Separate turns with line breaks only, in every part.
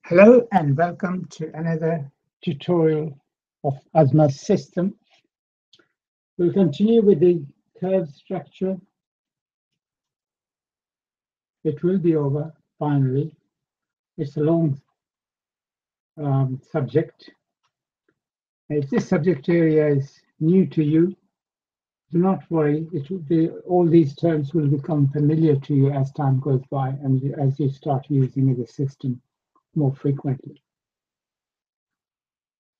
Hello and welcome to another tutorial of AZMAT System. We'll continue with the curve structure. It will be over finally. It's a long subject. If this subject area is new to you, do not worry. It will be, all these terms will become familiar to you as time goes by and as you start using the system more frequently.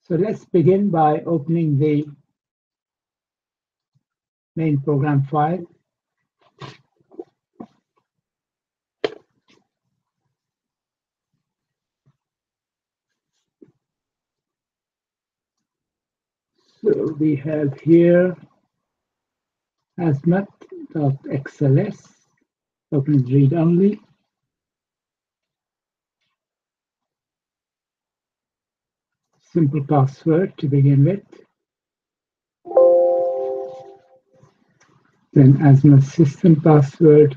So let's begin by opening the main program file. So we have here AZMAT.xls, open read only. Simple password to begin with. Then AZMAT system password.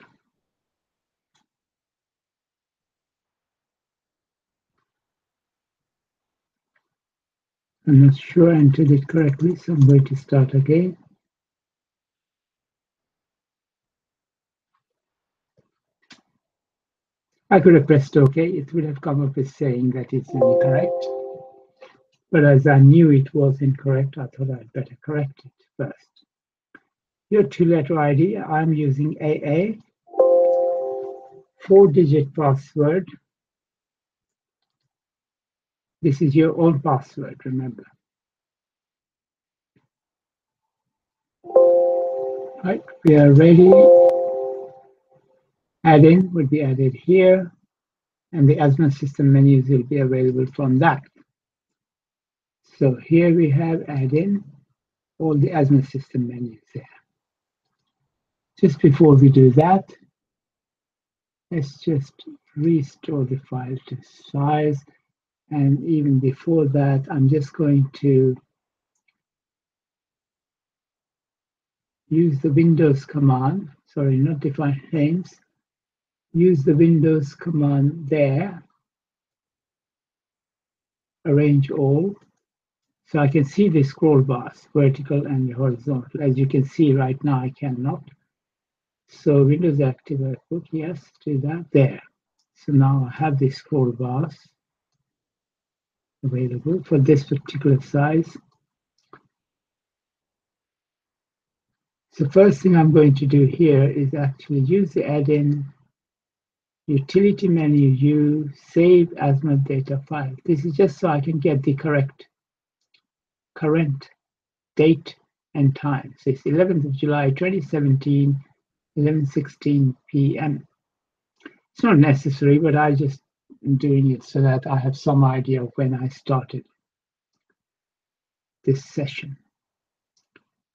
I'm not sure I entered it correctly, so I'm going to start again. I could have pressed OK. It would have come up with saying that it's incorrect. But as I knew it was incorrect, I thought I'd better correct it first. Your two-letter ID, I'm using AA. 4-digit password. This is your own password, remember. Right, we are ready. Add-in will be added here, and the AZMAT system menus will be available from that. So here we have add-in, all the AZMAT system menus there. Just before we do that, let's just restore the file to size. And even before that, I'm just going to use the Windows command. Sorry, not define names. Use the Windows command there. Arrange all. So I can see the scroll bars, vertical and horizontal. As you can see right now, I cannot. So Windows Active Output, yes, do that there. So now I have the scroll bars available for this particular size. So first thing I'm going to do here is actually use the add-in utility menu, you save AZMAT data file. This is just so I can get the correct current date and time. So it's 11th of July 2017, 11:16 p.m. It's not necessary, but I just am doing it so that I have some idea of when I started this session.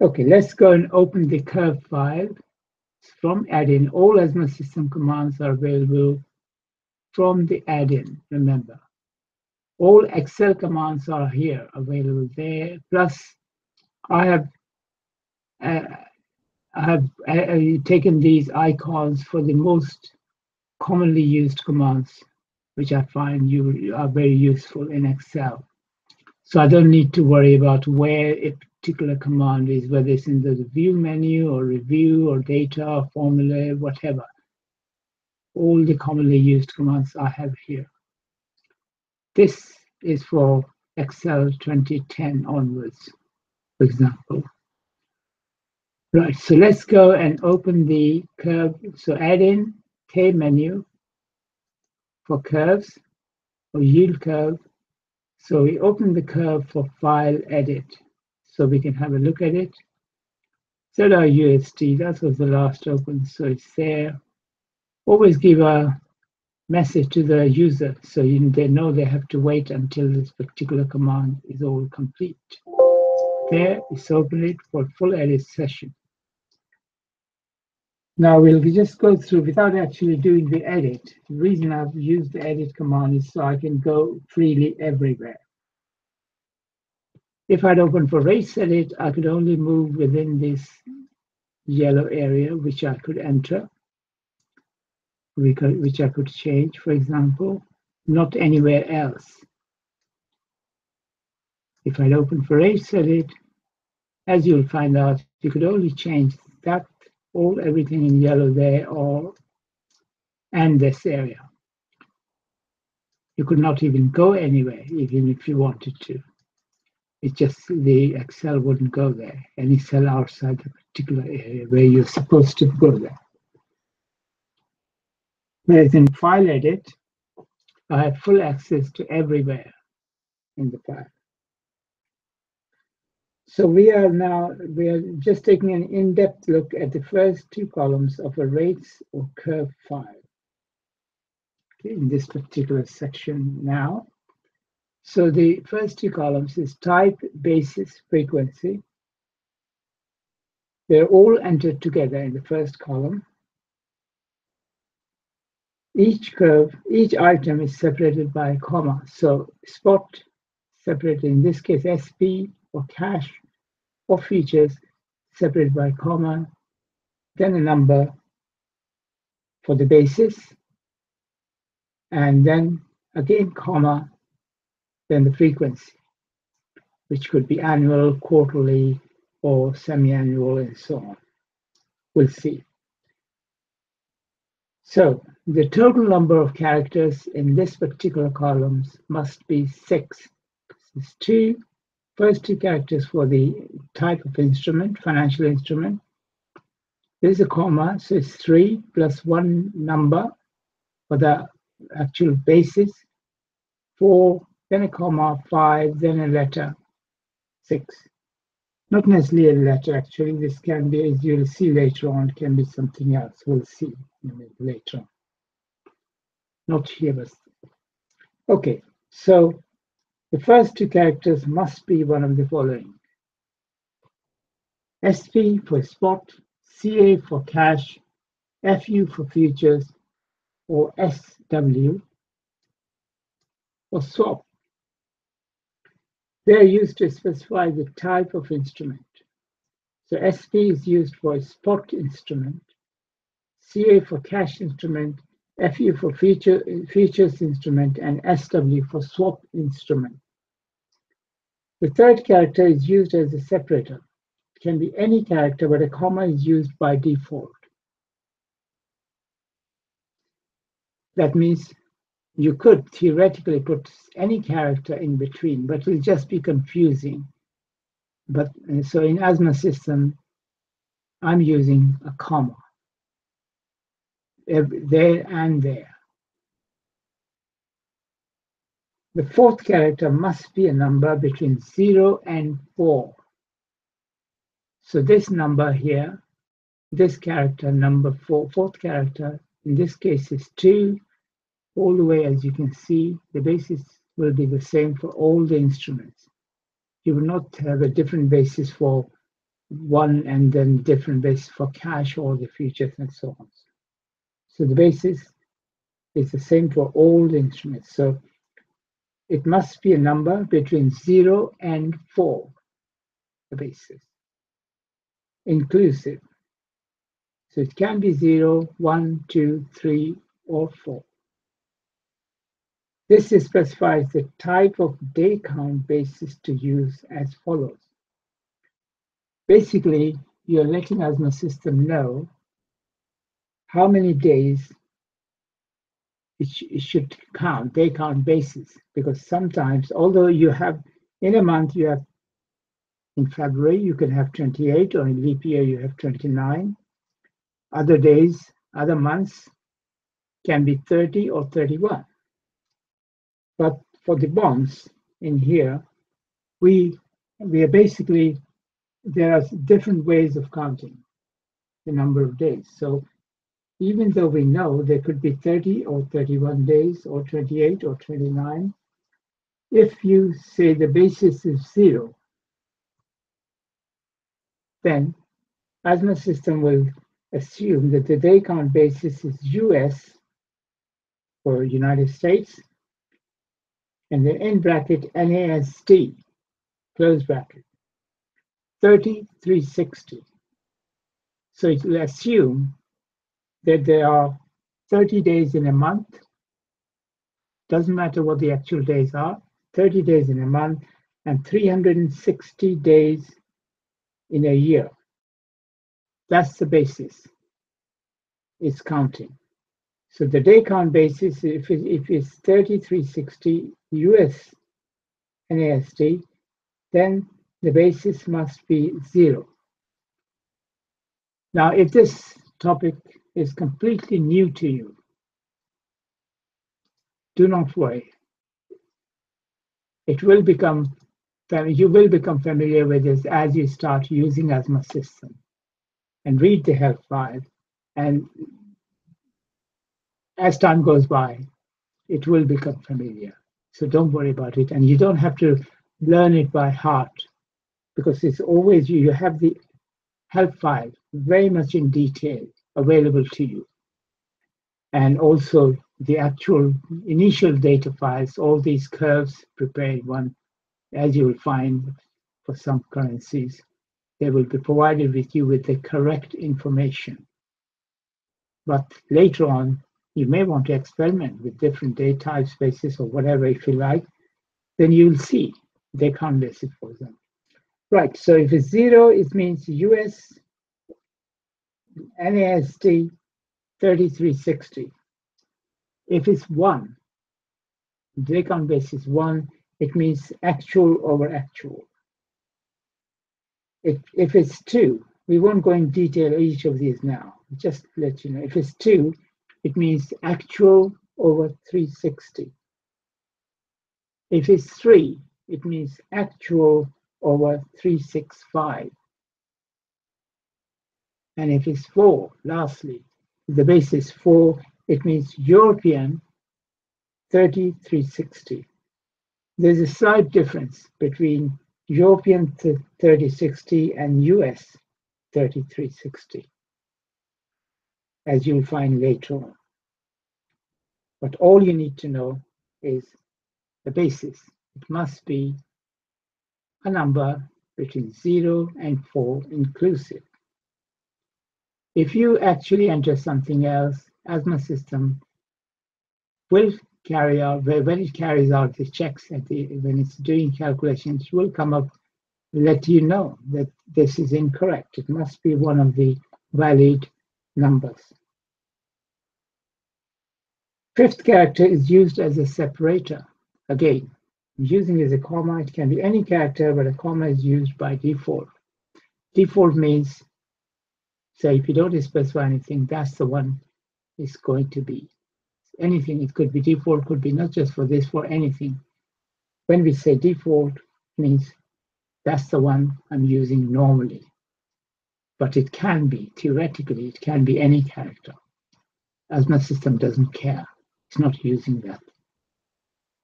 Okay, let's go and open the curve file. From add-in, all AZMAT system commands are available from the add-in, remember. All Excel commands are here, available there. Plus, I have taken these icons for the most commonly used commands, which I find are very useful in Excel. So I don't need to worry about where a particular command is, whether it's in the view menu or review or data or formula, whatever. All the commonly used commands I have here. This is for Excel 2010 onwards, for example. Right, so let's go and open the curve. So add in K menu for curves or yield curve. So we open the curve for file edit. So we can have a look at it. ZRUST, that was the last open, so it's there. Always give a message to the user so they know they have to wait until this particular command is all complete. There, it's open it for full edit session. Now we'll just go through without actually doing the edit. The reason I've used the edit command is so I can go freely everywhere. If I'd opened for race edit, I could only move within this yellow area, which I could enter, which I could change, for example. not anywhere else. If I'd open for rates edit, as you'll find out, you could only change that, everything in yellow there, and this area. You could not even go anywhere, even if you wanted to. It's just the Excel wouldn't go there, any cell outside the particular area where you're supposed to go there. Whereas in file edit, I have full access to everywhere in the file. So we are just taking an in-depth look at the first two columns of a rates or curve file. Okay, in this particular section now. So the first two columns is type, basis, frequency. They're all entered together in the first column. Each item is separated by a comma. So spot separated, in this case, SP or cash or features separated by comma, then a number for the basis, and then again comma, then the frequency, which could be annual, quarterly, or semi-annual, and so on. We'll see. So the total number of characters in this particular columns must be 6. It's first two characters for the type of instrument, financial instrument. There's a comma, so it's 3 plus one number for the actual basis, 4, then a comma, 5, then a letter, 6. Not necessarily a letter, actually. This can be, as you'll see later on, can be something else. We'll see later on. Not here, but okay. So the first two characters must be one of the following: SP for spot, CA for cash, FU for futures, or SW for swap. They are used to specify the type of instrument. So SP is used for a spot instrument, CA for cash instrument, FU for futures instrument, and SW for swap instrument. The third character is used as a separator. It can be any character, but a comma is used by default. That means you could theoretically put any character in between, but it will just be confusing. But so in AZMAT System, I'm using a comma there and there. The fourth character must be a number between 0 and 4. So this number here, this character number 4, fourth character, in this case is 2, all the way, as you can see. The basis will be the same for all the instruments. You will not have a different basis for one and then different basis for cash or the futures and so on. So the basis is the same for all the instruments. So it must be a number between 0 and 4, the basis, inclusive. So it can be 0, 1, 2, 3, or 4. This specifies the type of day count basis to use as follows. Basically, you're letting AZMAT System know how many days it should count, day count basis, because sometimes, although you have, in a month, you have, in February, you can have 28, or in leap year, you have 29. Other days, other months can be 30 or 31. But for the bonds in here, we are basically, there are different ways of counting the number of days. So even though we know there could be 30 or 31 days or 28 or 29, if you say the basis is 0, then AZMAT System will assume that the day count basis is US for United States, and then in bracket NASD, close bracket, 360. So it will assume that there are 30 days in a month Doesn't matter what the actual days are, 30 days in a month and 360 days in a year. That's the basis. It's counting. So the day count basis, if it's 3360 US NASD, then the basis must be 0. Now, if this topic is completely new to you, do not worry. You will become familiar with this as you start using AZMAT System and read the help file. And as time goes by, it will become familiar. So don't worry about it. And you don't have to learn it by heart, because it's always you have the help file very much in detail available to you. And also the actual initial data files, all these curves prepared one, as you will find for some currencies, they will be provided with you with the correct information. But later on, you may want to experiment with different data types, spaces, or whatever if you like, then you'll see they can't basis for them. Right, so if it's 0, it means US NASD 3360. If it's 1, day count basis 1, it means actual over actual. If it's 2, we won't go in detail each of these now, just to let you know. If it's 2, it means actual over 360. If it's 3, it means actual over 365. And if it's 4, lastly, the basis 4, it means European 3360. There's a slight difference between European 3060 and US 3360, as you'll find later on. But all you need to know is the basis. It must be a number between 0 and 4 inclusive. If you actually enter something else, AZMAT System will carry out, when it carries out the checks when it's doing calculations, it will come up, let you know that this is incorrect. It must be one of the valid numbers. Fifth character is used as a separator. Again, using as a comma, it can be any character, but a comma is used by default. Default means, say, if you don't specify anything, that's the one it's going to be. Anything, it could be default, could be not just for this, for anything. When we say default, it means that's the one I'm using normally. But it can be, theoretically, it can be any character. AZMAT System doesn't care. It's not using that.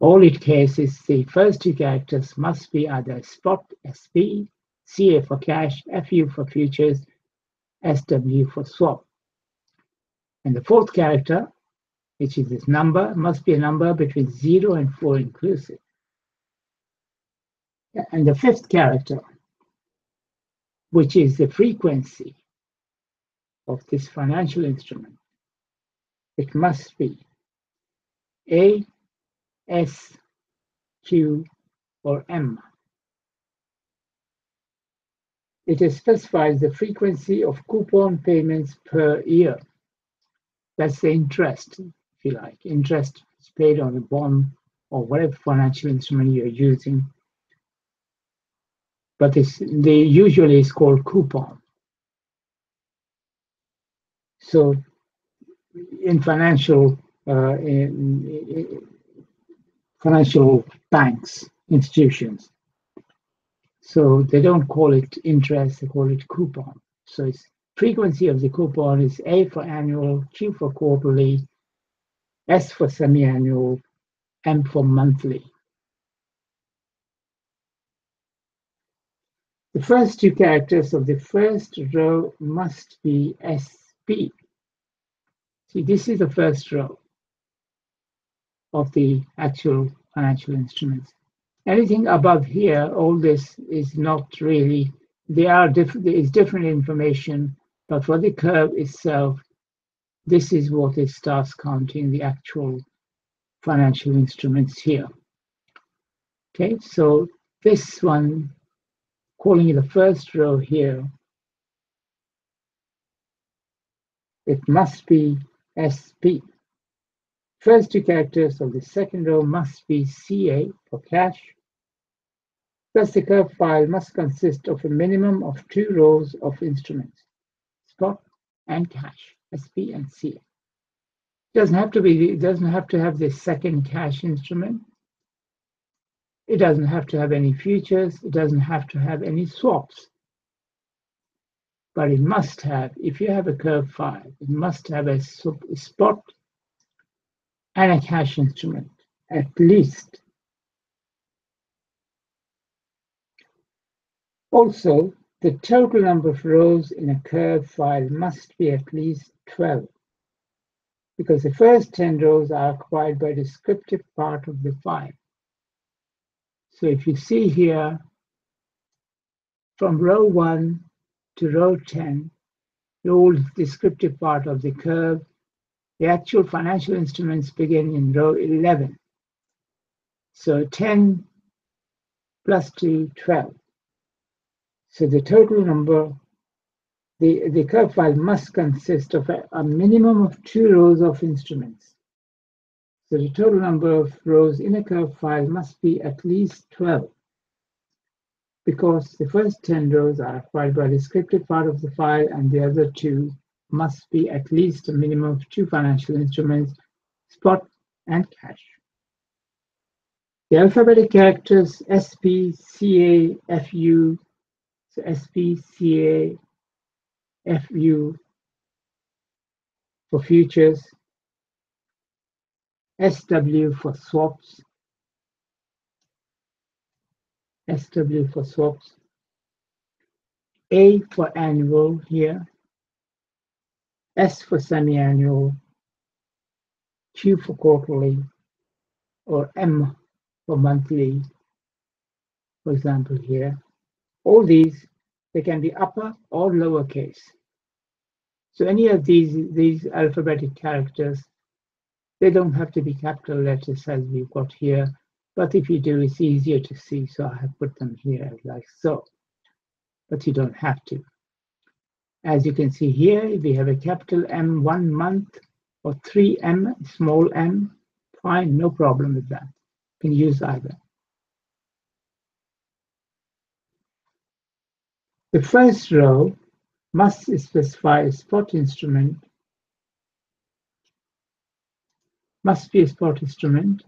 All it cares is the first 2 characters must be either spot, SP, CA for cash, FU for futures, SW for swap. And the 4th character, which is this number, must be a number between 0 and 4 inclusive. And the 5th character, which is the frequency of this financial instrument, it must be A, S, Q, or M. It specifies the frequency of coupon payments per year. That's the interest, if you like. Interest is paid on a bond or whatever financial instrument you're using. But they usually is called coupon. So in financial banks, institutions, so they don't call it interest, they call it coupon. So it's frequency of the coupon is A for annual, Q for quarterly, S for semi-annual, M for monthly. The first 2 characters of the first row must be SP. See, this is the first row of the actual financial instruments. Anything above here, all this is not really, there is different information, but for the curve itself, this is what it starts counting, the actual financial instruments here. Okay, so this one, calling it the first row here, it must be SP. First two characters of the second row must be CA for cash. Thus, the curve file must consist of a minimum of 2 rows of instruments, spot and cash, SP and CA. It doesn't have to have the second cash instrument. It doesn't have to have any futures. It doesn't have to have any swaps. But it must have, if you have a curve file, it must have a spot and a cash instrument, at least. Also, the total number of rows in a curve file must be at least 12, because the first 10 rows are occupied by the descriptive part of the file. So if you see here, from row 1 to row 10, the old descriptive part of the curve, the actual financial instruments begin in row 11. So 10 plus 2, 12. So the total number, the curve file must consist of a minimum of 2 rows of instruments. So the total number of rows in a curve file must be at least 12, because the first 10 rows are occupied by the descriptive part of the file, and the other 2 must be at least a minimum of 2 financial instruments, spot and cash. The alphabetic characters SP, CA, FU, so SP, CA, FU for futures, SW for swaps, SW for swaps, A for annual here, S for semi-annual, Q for quarterly, or M for monthly, for example here. All these, they can be upper or lowercase. So any of these alphabetic characters, they don't have to be capital letters as we've got here, but if you do, it's easier to see, so I have put them here like so, but you don't have to. As you can see here, we have a capital M 1 month or 3M, small m, fine, no problem with that. You can use either. The first row must specify a spot instrument, must be a spot instrument,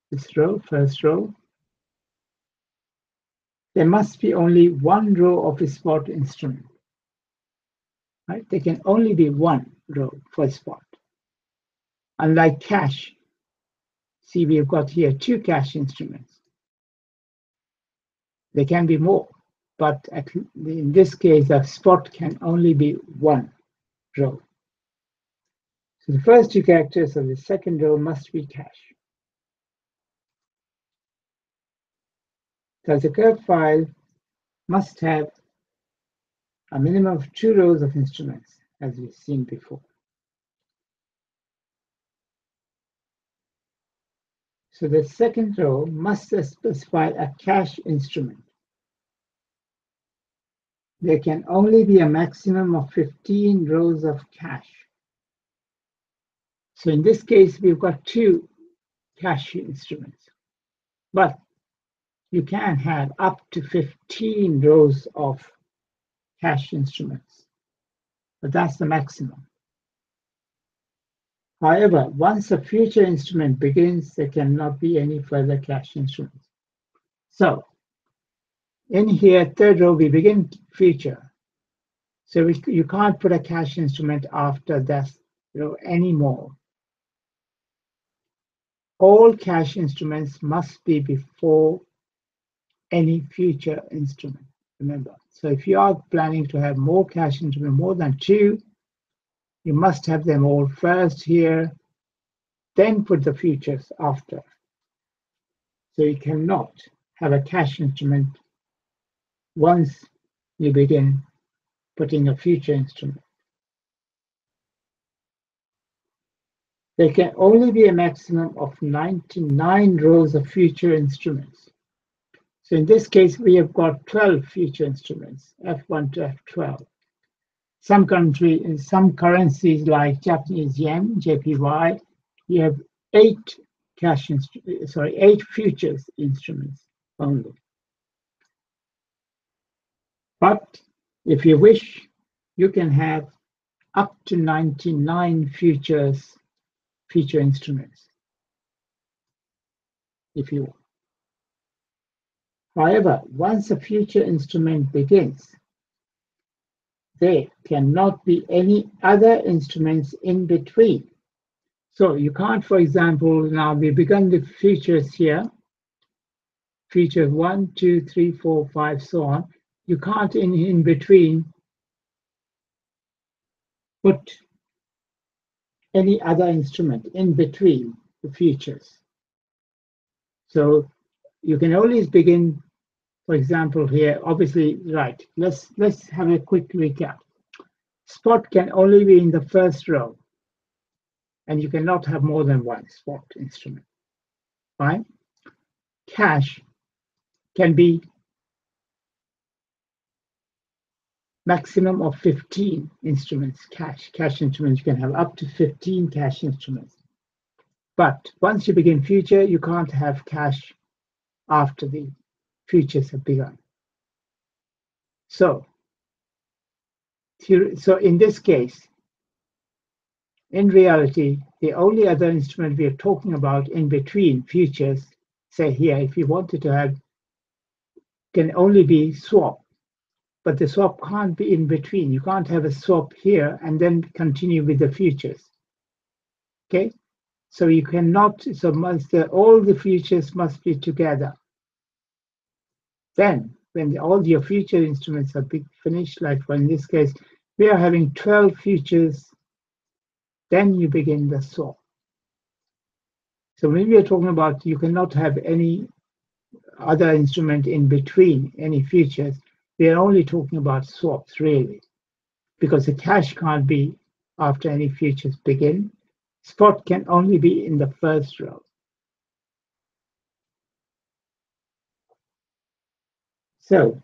this row, first row. There must be only 1 row of a spot instrument. Right? There can only be 1 row for spot. Unlike cash, see, we've got here 2 cash instruments. There can be more, but in this case, a spot can only be 1 row. So the first 2 characters of the second row must be cash. Thus, the curve file must have a minimum of 2 rows of instruments, as we've seen before. So the second row must specify a cash instrument. There can only be a maximum of 15 rows of cash. So in this case, we've got 2 cash instruments, but you can have up to 15 rows of cash instruments, but that's the maximum. However, once a future instrument begins, there cannot be any further cash instruments. So in here, third row, we begin future. So you can't put a cash instrument after that row anymore. All cash instruments must be before any future instrument, remember. So if you are planning to have more cash instruments, more than 2, you must have them all first here, then put the futures after. So you cannot have a cash instrument once you begin putting a future instrument. There can only be a maximum of 99 rows of future instruments. So in this case, we have got 12 future instruments, F1 to F12. In some currencies like Japanese yen, JPY, you have 8 futures instruments only. But if you wish, you can have up to 99 future instruments if you want. However, once a future instrument begins, there cannot be any other instruments in between. So you can't, for example, now we begun the features here, feature 1, 2, 3, 4, 5, so on. You can't in between put any other instrument in between the features. So you can always begin, for example, here, obviously, right, let's have a quick recap. Spot can only be in the first row, and you cannot have more than one spot instrument, right? Cash can be maximum of 15 instruments, cash instruments. You can have up to 15 cash instruments. But once you begin future, you can't have cash after the futures have begun. So in this case, in reality, the only other instrument we are talking about in between futures, say here, if you wanted to have, can only be swap. But the swap can't be in between. You can't have a swap here and then continue with the futures. Okay? So you cannot, so all the futures must be together. Then, when all your future instruments are finished, like in this case, we are having 12 futures, then you begin the swap. So when we are talking about you cannot have any other instrument in between any futures, we are only talking about swaps, really, because the cash can't be after any futures begin. Spot can only be in the first row. So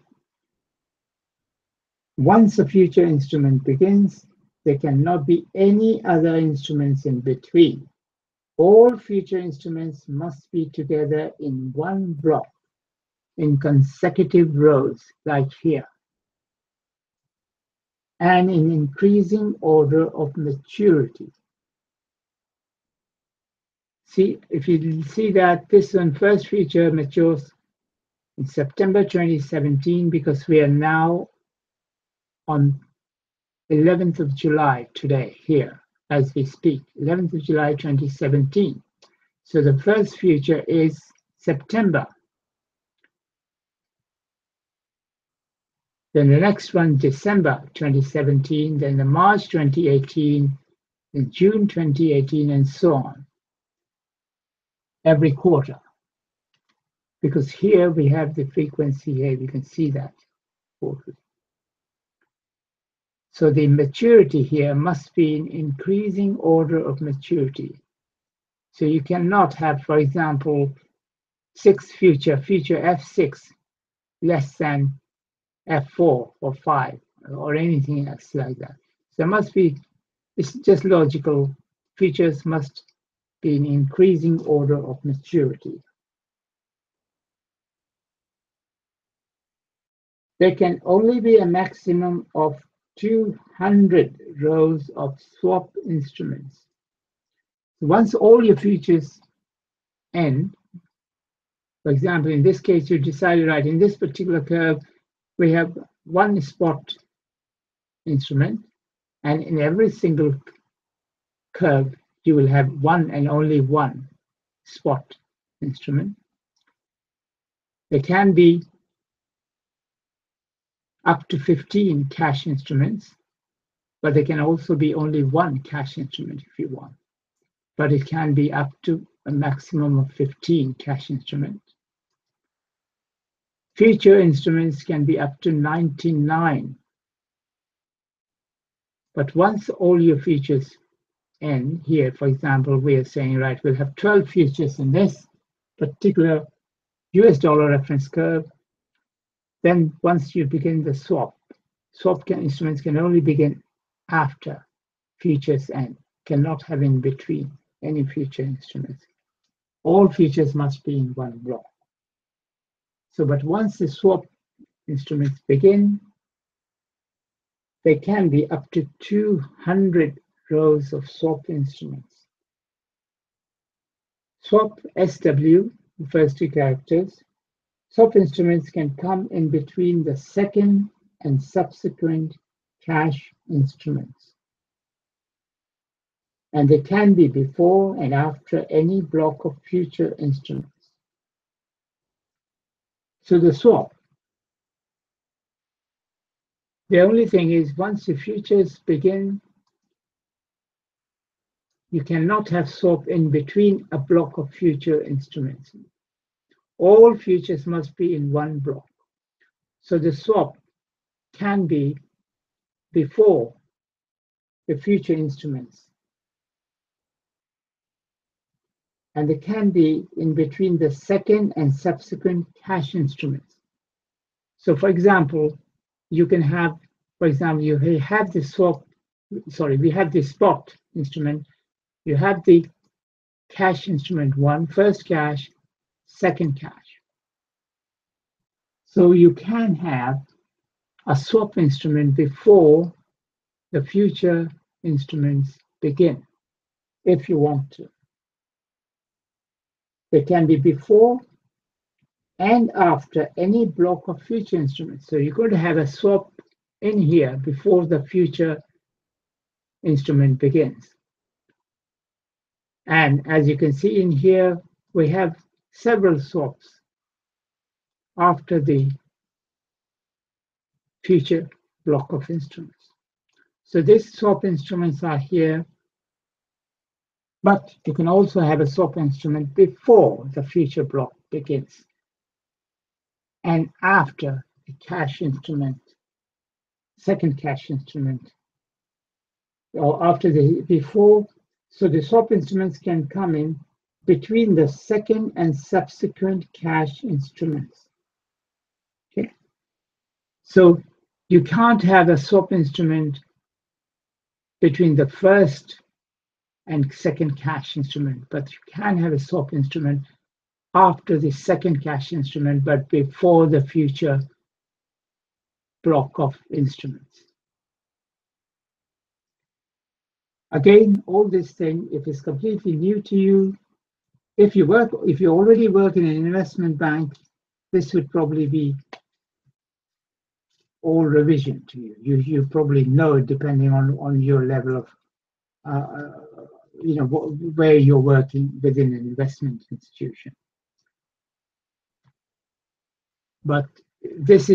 once a future instrument begins, there cannot be any other instruments in between. All future instruments must be together in one block, in consecutive rows, like here, and in increasing order of maturity. See, if you see that this one first feature matures in September 2017, because we are now on 11th of July today here as we speak, 11th of July 2017. So the first feature is September. Then the next one, December 2017, then the March 2018, then June 2018, and so on, every quarter. Because here we have the frequency here, we can see that quarterly. So the maturity here must be in increasing order of maturity. So you cannot have, for example, future F6 less than F4 or 5 or anything else like that. So there must be, it's just logical, features must be in increasing order of maturity. There can only be a maximum of 200 rows of swap instruments. Once all your features end, for example, in this case, you decided, right, in this particular curve, we have one spot instrument, and in every single curve, you will have one and only one spot instrument. There can be up to 15 cash instruments, but there can also be only one cash instrument if you want. But it can be up to a maximum of 15 cash instruments. Future instruments can be up to 99. But once all your features N here, for example, we are saying, right, we'll have 12 futures in this particular US dollar reference curve. Then once you begin the swap instruments can only begin after futures N, cannot have in between any future instruments. All futures must be in one block. So, but once the swap instruments begin, there can be up to 200 rows of swap instruments. Swap SW, the first two characters, swap instruments can come in between the second and subsequent cash instruments. And they can be before and after any block of future instruments. So the swap, the only thing is once the futures begin, you cannot have swap in between a block of future instruments. All futures must be in one block. So the swap can be before the future instruments. And it can be in between the second and subsequent cash instruments. So for example, you can have, for example, you have the swap, sorry, we have the spot instrument, you have the cash instrument one, first cash, second cash. So you can have a swap instrument before the future instruments begin, if you want to. They can be before and after any block of future instruments. So you're going to have a swap in here before the future instrument begins. And as you can see in here, we have several swaps after the future block of instruments. So these swap instruments are here, but you can also have a swap instrument before the future block begins and after the cash instrument, second cash instrument, or after the before. So the swap instruments can come in between the second and subsequent cash instruments. Okay, so you can't have a swap instrument between the first and second cash instrument, but you can have a swap instrument after the second cash instrument, but before the future block of instruments. Again, all this thing, if it's completely new to you, if you already work in an investment bank, this would probably be all revision to you. You probably know it depending on your level of where you're working within an investment institution. But these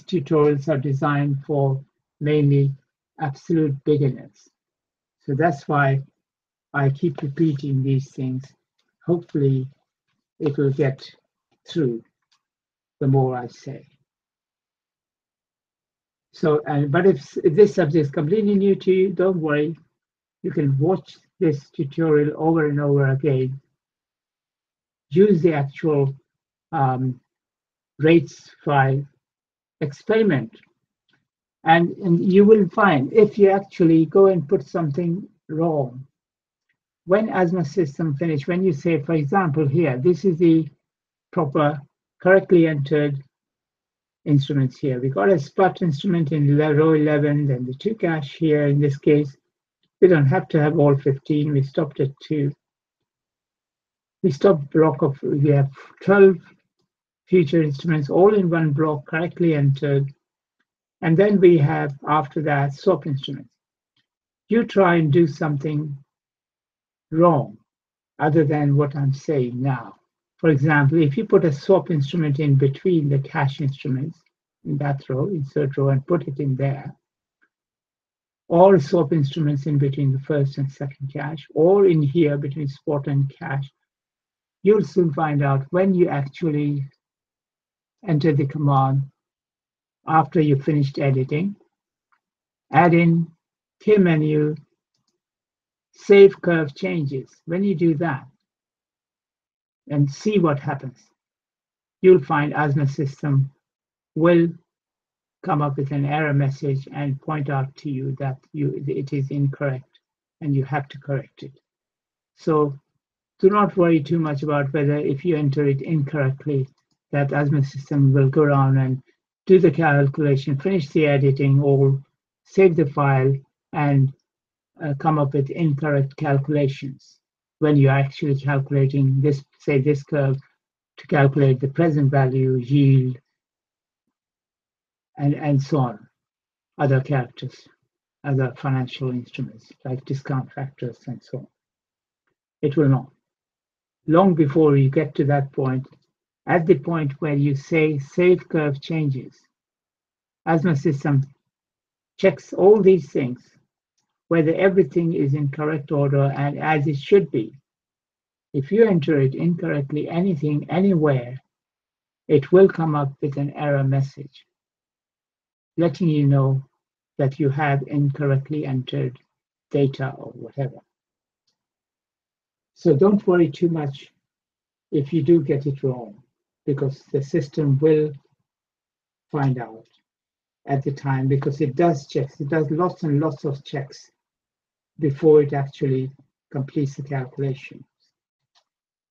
tutorials are designed for mainly absolute beginners. So that's why I keep repeating these things. Hopefully it will get through the more I say. So, but if this subject is completely new to you, don't worry. You can watch this tutorial over and over again. Use the actual rates file, experiment, and you will find if you actually go and put something wrong, when AZMAT System finish, when you say, for example, here, this is the proper, correctly entered instruments here. We got a spot instrument in row 11, then the two cash here. In this case, we don't have to have all 15. We stopped at 2. We stopped block of, we have 12 future instruments all in one block, correctly entered. And then we have, after that, swap instruments. You try and do something wrong other than what I'm saying now. For example, if you put a swap instrument in between the cash instruments in that row, insert row, and put it in there, or swap instruments in between the first and second cash, or in here between spot and cash, you'll soon find out when you actually enter the command after you finished editing, add in K menu, save curve changes. When you do that and see what happens, you'll find AZMAT System will come up with an error message and point out to you that it is incorrect and you have to correct it. So do not worry too much about whether if you enter it incorrectly, that AZMAT System will go around and do the calculation, finish the editing, or save the file and come up with incorrect calculations when you're actually calculating this, say this curve, to calculate the present value, yield, and so on, other characters, other financial instruments like discount factors and so on. It will not. Long before you get to that point, at the point where you say save curve changes, AZMAT System checks all these things, whether everything is in correct order and as it should be. If you enter it incorrectly, anything, anywhere, it will come up with an error message, letting you know that you have incorrectly entered data or whatever. So don't worry too much if you do get it wrong, because the system will find out at the time, because it does checks. It does lots and lots of checks before it actually completes the calculation.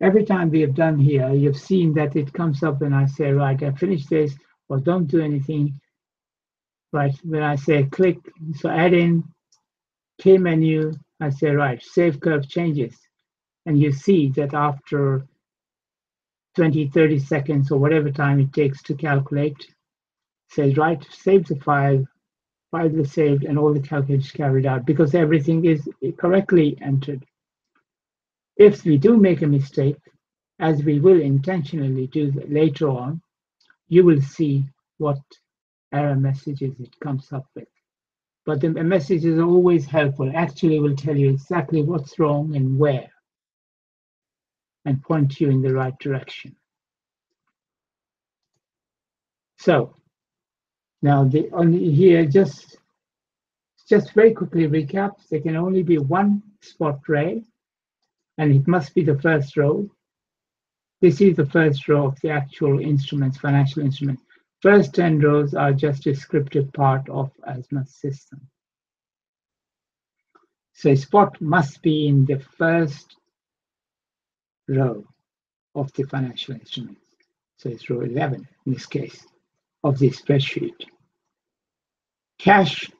Every time we have done here, you've seen that it comes up when I say, right, I finished this, or don't do anything. Right, when I say click, so add in, K menu, I say, right, save curve changes. And you see that after 20, 30 seconds or whatever time it takes to calculate, says, right, save the file is saved, and all the calculations carried out because everything is correctly entered. If we do make a mistake, as we will intentionally do later on, you will see what error messages it comes up with. But the message is always helpful. Actually, will tell you exactly what's wrong and where, and point you in the right direction. So now here, just very quickly recap. There can only be one spot ray, and it must be the first row. This is the first row of the actual instruments, financial instruments. First 10 rows are just a descriptive part of AZMAT System. So a spot must be in the first row of the financial instruments. So it's row 11 in this case of the spreadsheet. Cash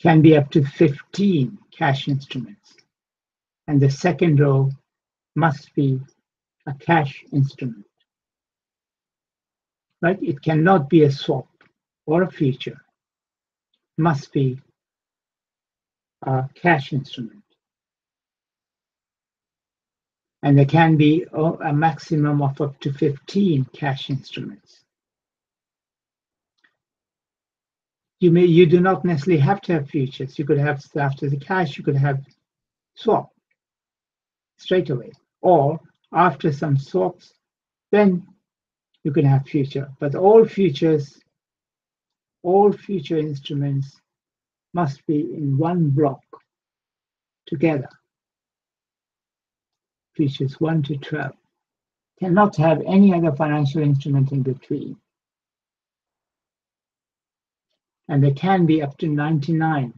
can be up to 15 cash instruments, and the second row must be a cash instrument. Right? It cannot be a swap or a future. It must be a cash instrument. And there can be a maximum of up to 15 cash instruments. You do not necessarily have to have futures. You could have, after the cash, you could have swap straight away, or after some swaps, then you can have future. But all future instruments must be in one block together. Futures 1 to 12 cannot have any other financial instrument in between. And there can be up to 99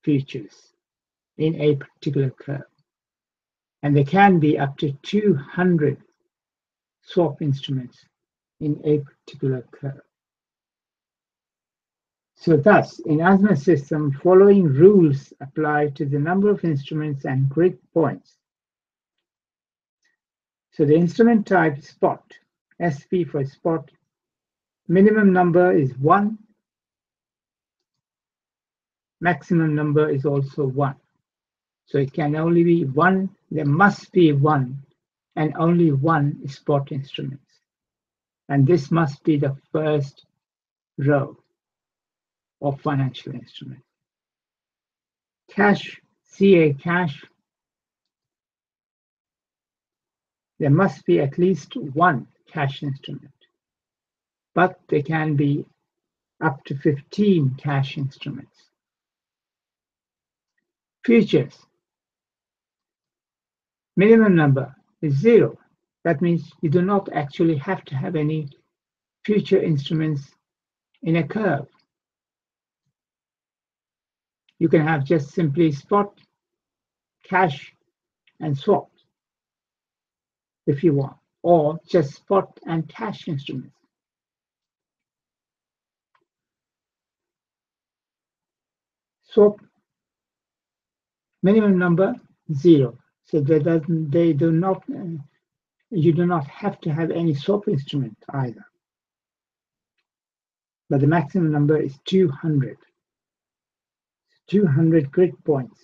futures in a particular curve. And there can be up to 200 swap instruments in a particular curve. So thus, in AZMAT System, following rules apply to the number of instruments and grid points. So the instrument type is spot, SP for spot. Minimum number is 1. Maximum number is also 1. So it can only be 1. There must be 1 and only 1 spot instruments. And this must be the first row of financial instruments. Cash, CA cash, there must be at least 1 cash instrument, but there can be up to 15 cash instruments. Futures. Minimum number is 0. That means you do not actually have to have any future instruments in a curve. You can have just simply spot, cash, and swap if you want, or just spot and cash instruments. Swap minimum number 0. So you do not have to have any swap instrument either. But the maximum number is 200. 200 grid points.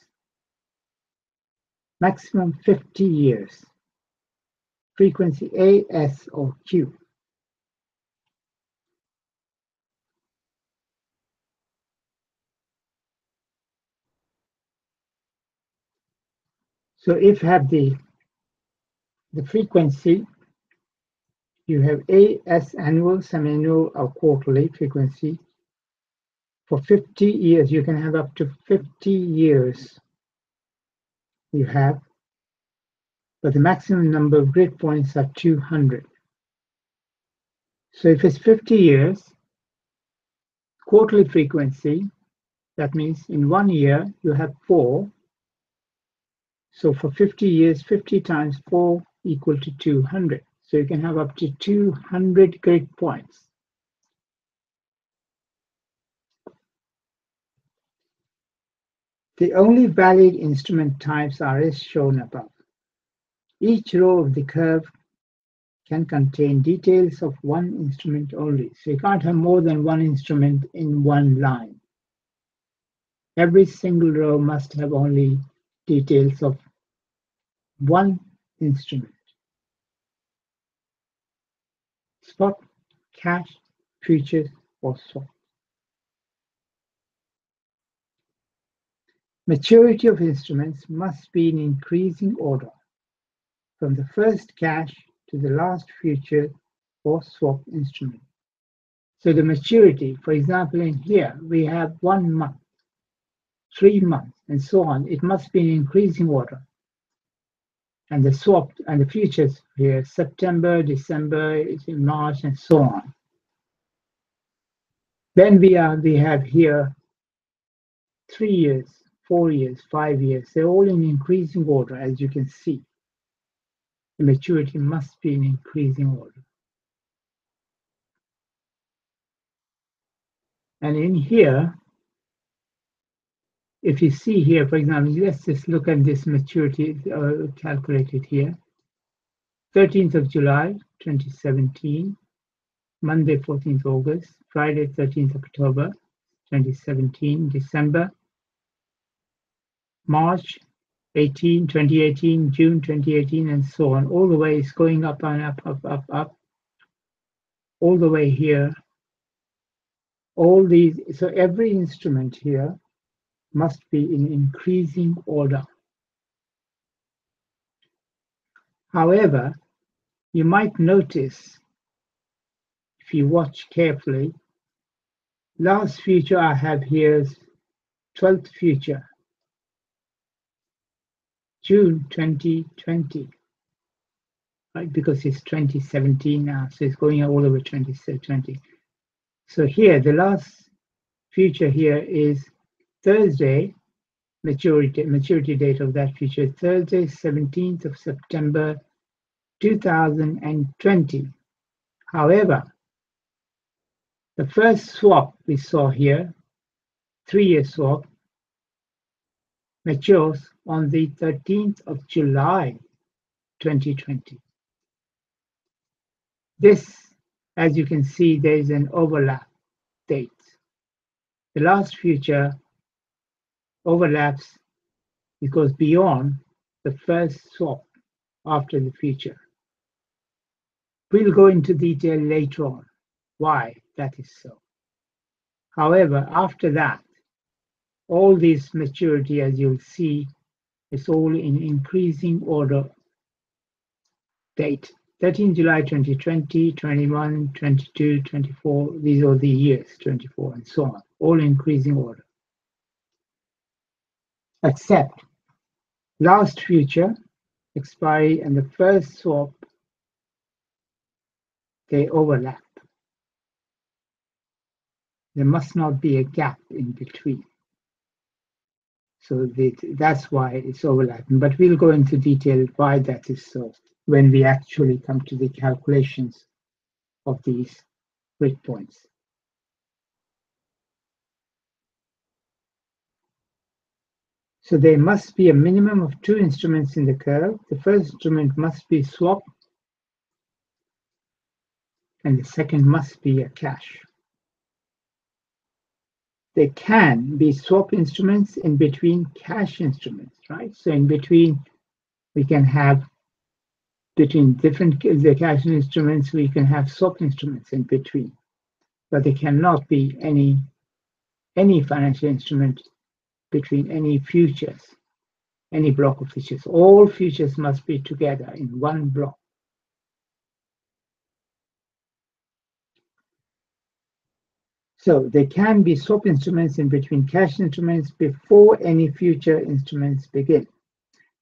Maximum 50 years. Frequency A, S, or Q. So if you have the frequency, you have A, S, annual, semi-annual, or quarterly frequency. For 50 years, you can have up to 50 years you have, but the maximum number of grid points are 200. So if it's 50 years, quarterly frequency, that means in 1 year you have 4. So for 50 years, 50 times 4 equal to 200. So you can have up to 200 grid points. The only valid instrument types are as shown above. Each row of the curve can contain details of one instrument only. So you can't have more than one instrument in one line. Every single row must have only details of one instrument. Spot, cash, futures, or swap. Maturity of instruments must be in increasing order, from the first cash to the last future or swap instrument. So the maturity, for example, in here, we have 1 month, 3 months, and so on. It must be in increasing order. And the swap and the futures here, September, December, March, and so on. Then we have here 3 years, 4 years, 5 years. They're all in increasing order, as you can see. The maturity must be in increasing order. And in here, if you see here, for example, let's just look at this maturity calculated here. 13th of July, 2017, Monday, 14th August, Friday, 13th October, 2017, December, March 2018, June 2018, and so on. All the way it's going up and up, up, up, up. All the way here. All these, so every instrument here must be in increasing order. However, you might notice, if you watch carefully, last future I have here is 12th future, June 2020, right? Because it's 2017 now, so it's going all over 2020. So here, the last future here is Thursday, maturity date of that future, Thursday, 17th of September, 2020. However, the first swap we saw here, 3-year swap, matures on the 13th of July, 2020. This, as you can see, there is an overlap date. The last future overlaps, it goes beyond the first swap after the future. We'll go into detail later on why that is so. However, after that, all this maturity, as you'll see, is all in increasing order date. 13 July 2020, 21, 22, 24, these are the years, 24, and so on, all increasing order. except last future expiry and the first swap, they overlap. There must not be a gap in between. So that's why it's overlapping. But we'll go into detail why that is so when we actually come to the calculations of these breakpoints. So there must be a minimum of 2 instruments in the curve. The first instrument must be swap, and the second must be a cash. There can be swap instruments in between cash instruments, right? So in between, we can have between different the cash instruments, we can have swap instruments in between, but there cannot be any financial instrument between any futures, any block of futures. All futures must be together in one block. So there can be swap instruments in between cash instruments before any future instruments begin.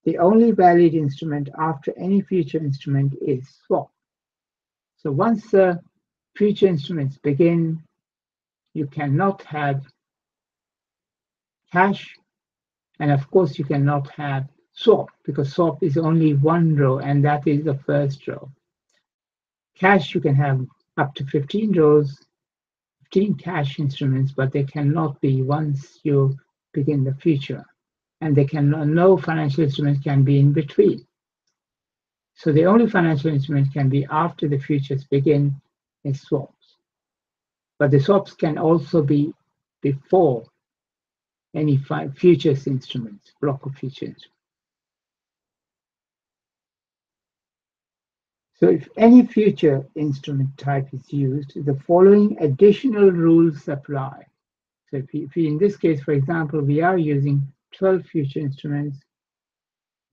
The only valid instrument after any future instrument is swap. So once the future instruments begin, you cannot have cash, and of course you cannot have swap, because swap is only one row, and that is the first row. Cash, you can have up to 15 rows, 15 cash instruments, but they cannot be once you begin the future, and no financial instruments can be in between. So the only financial instruments can be after the futures begin is swaps. But the swaps can also be before any futures instruments, block of futures instruments. So if any future instrument type is used, the following additional rules apply. So if in this case, for example, we are using 12 future instruments,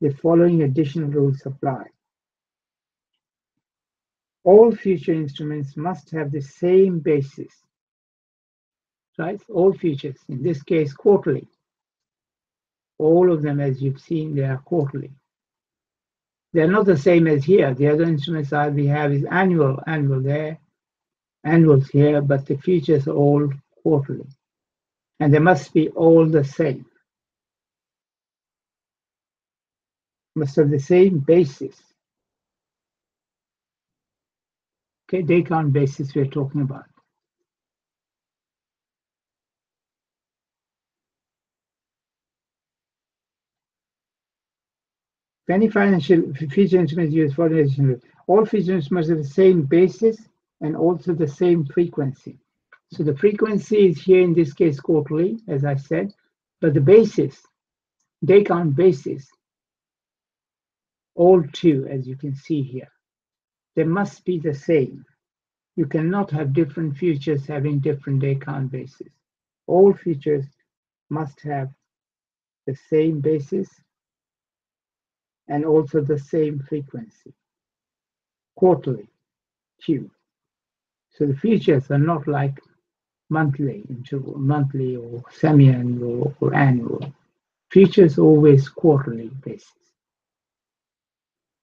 the following additional rules apply. All future instruments must have the same basis, right? All futures, in this case, quarterly. All of them, as you've seen, they are quarterly. They're not the same as here. The other instruments that we have is annual there, annuals here, but the futures are all quarterly. And they must be all the same. Must have the same basis. Okay, day count basis we're talking about. If any financial future instruments use for all future instruments must have the same basis and also the same frequency. So the frequency is here in this case quarterly, as I said, but the basis, day count basis, all two, as you can see here, they must be the same. You cannot have different futures having different day count basis. All futures must have the same basis and also the same frequency, quarterly, Q. So the futures are not like monthly, interval, monthly or semi-annual or annual. Futures always quarterly basis.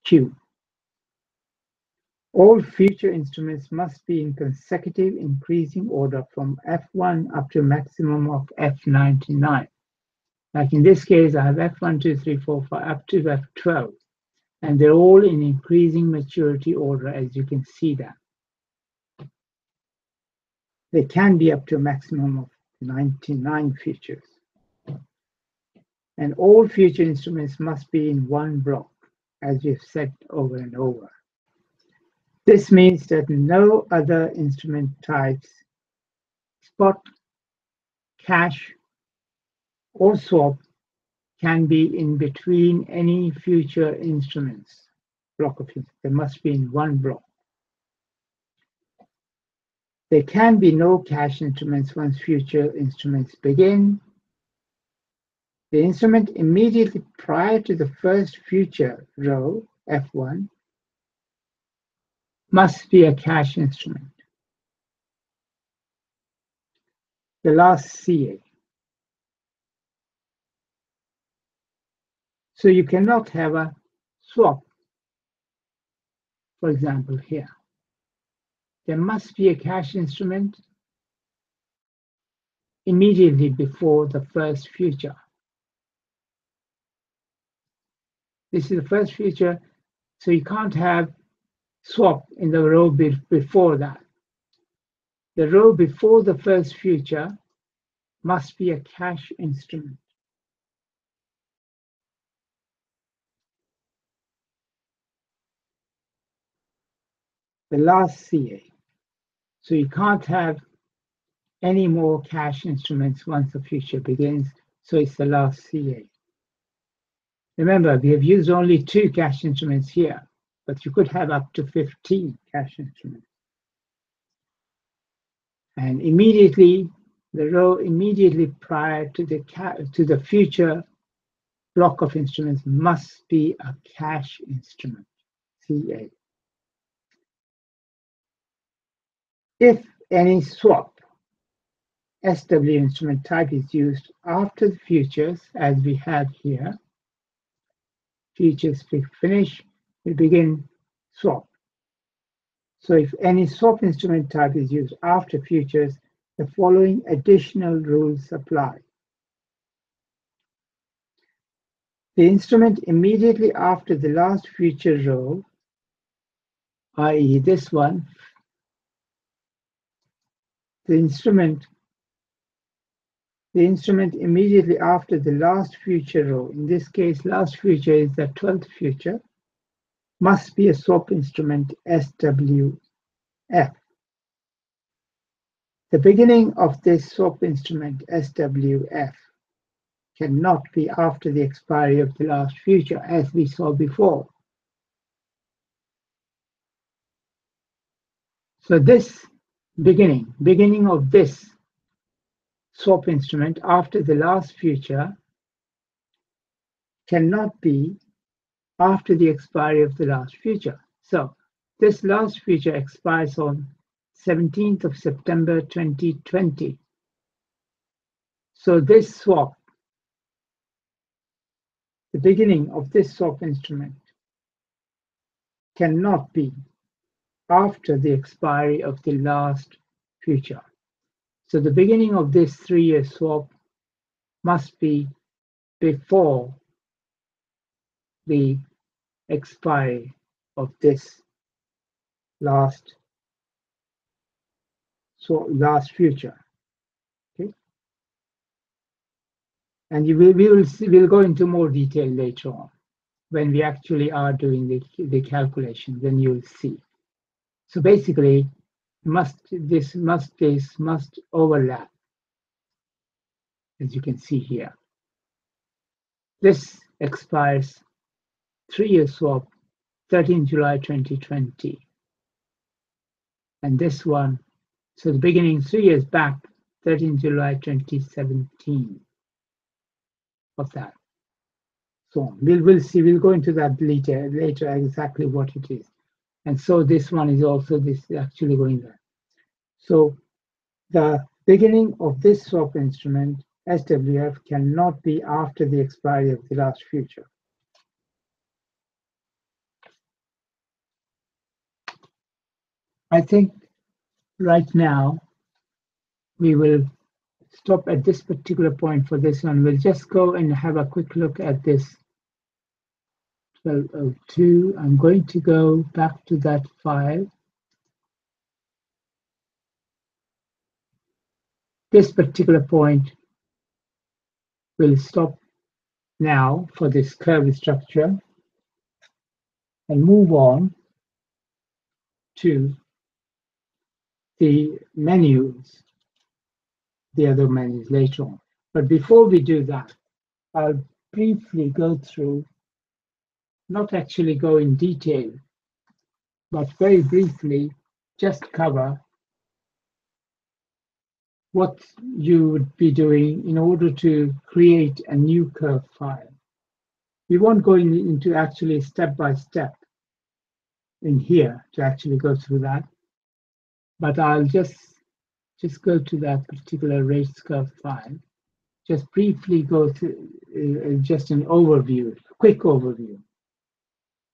Q. All future instruments must be in consecutive increasing order from F1 up to a maximum of F99. Like in this case, I have F1, 2, 3, 4, 5, up to F12. And they're all in increasing maturity order, as you can see that. They can be up to a maximum of 99 futures. And all future instruments must be in one block, as we've said over and over. This means that no other instrument types, spot, cash, or swap, can be in between any future instruments, block of instruments. They must be in one block. There can be no cash instruments once future instruments begin. The instrument immediately prior to the first future row, F1, must be a cash instrument. The last CA. So you cannot have a swap, for example, here. There must be a cash instrument immediately before the first future. This is the first future, so you can't have swap in the row before that. The row before the first future must be a cash instrument. The last CA. So you can't have any more cash instruments once the future begins, so it's the last CA. Remember, we have used only 2 cash instruments here, but you could have up to 15 cash instruments. And immediately, the row immediately prior to the future block of instruments must be a cash instrument, CA. If any swap SW instrument type is used after the futures, as we have here, futures finish, we begin swap. So if any swap instrument type is used after futures, the following additional rules apply. The instrument immediately after the last future row, i.e. this one, the instrument immediately after the last future row, in this case, last future is the 12th future, must be a swap instrument SWF. The beginning of this swap instrument SWF cannot be after the expiry of the last future, as we saw before. So this beginning of this swap instrument after the last future cannot be after the expiry of the last future. So this last future expires on 17th of September 2020. So this swap, the beginning of this swap instrument, cannot be after the expiry of the last future. So the beginning of this 3-year swap must be before the expiry of this last future. Okay, and we'll go into more detail later on when we actually are doing the calculation. Then you'll see. So basically, this must overlap, as you can see here. This expires 3-year swap, 13 July 2020. And this one, so the beginning 3 years back, 13 July 2017 of that. So we'll see, we'll go into that later exactly what it is. And so this one is also actually going there. So the beginning of this swap instrument, SWF, cannot be after the expiry of the last future. I think right now we will stop at this particular point for this one. We'll just go and have a quick look at this 1202. I'm going to go back to that file. This particular point will stop now for this curve structure and move on to the menus, the other menus later on. But before we do that, I'll briefly go through, not actually go in detail, but very briefly just cover what you would be doing in order to create a new curve file. We won't go into actually step by step in here to actually go through that, but I'll just go to that particular rates curve file just briefly go through just an overview, quick overview.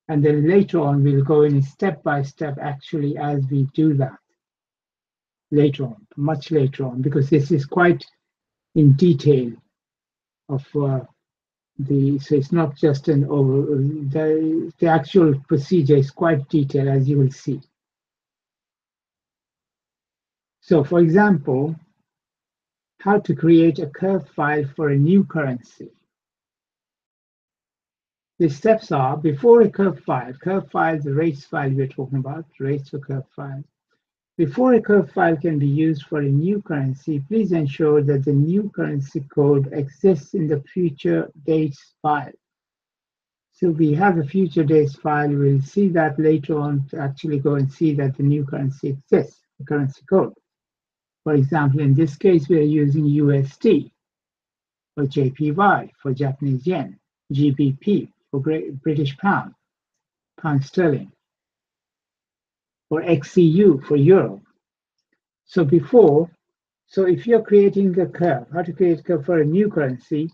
And then later on, we'll go in step by step actually as we do that later on, much later on, because this is quite in detail of so it's not just an over, the actual procedure is quite detailed, as you will see. So for example, how to create a curve file for a new currency. The steps are, before a curve file is the rates file we're talking about, rates for curve file. Before a curve file can be used for a new currency, please ensure that the new currency code exists in the future dates file. So we have a future dates file. We'll see that later on to actually go and see that the new currency exists, the currency code. For example, in this case, we are using USD, or JPY for Japanese yen, GBP for British pound, pound sterling, or XCU for euro. So if you're creating a curve, how to create a curve for a new currency,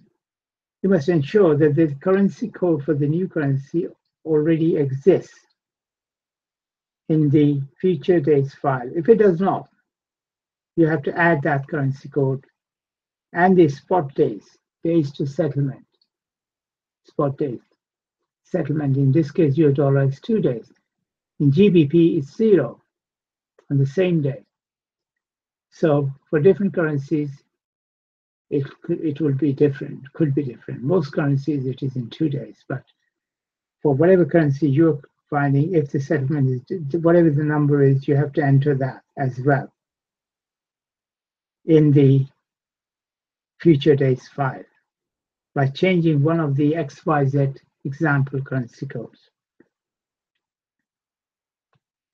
you must ensure that the currency code for the new currency already exists in the future dates file. If it does not, you have to add that currency code and the spot days to settlement. Spot days, settlement. In this case, your dollar is 2 days. In GBP, it's 0 on the same day. So for different currencies, it will be different, could be different. Most currencies, it is in 2 days, but for whatever currency you're finding, if the settlement is, whatever the number is, you have to enter that as well in the future dates file by changing one of the XYZ example currency codes.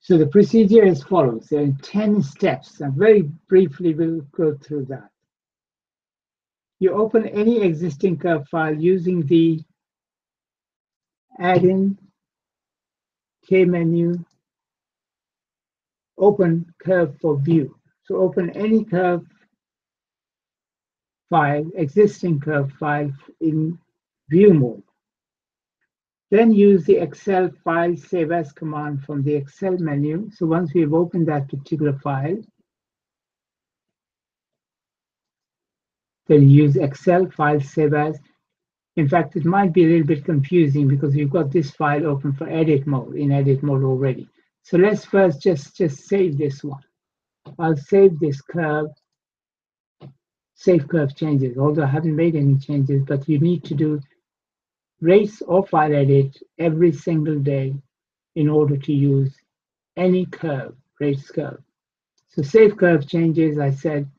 So the procedure is follows. There are 10 steps, and very briefly we'll go through that. You open any existing curve file using the add-in K menu, open curve for view. So open any curve file, existing curve file in view mode. Then use the Excel file save as command from the Excel menu. So once we've opened that particular file, then use Excel file save as. In fact, it might be a little bit confusing because we've got this file open for edit mode, in edit mode already. So let's first just save this one. I'll save this curve, save curve changes, although I haven't made any changes, but you need to do rates or file edit every single day in order to use any curve, rates curve. So save curve changes, I said,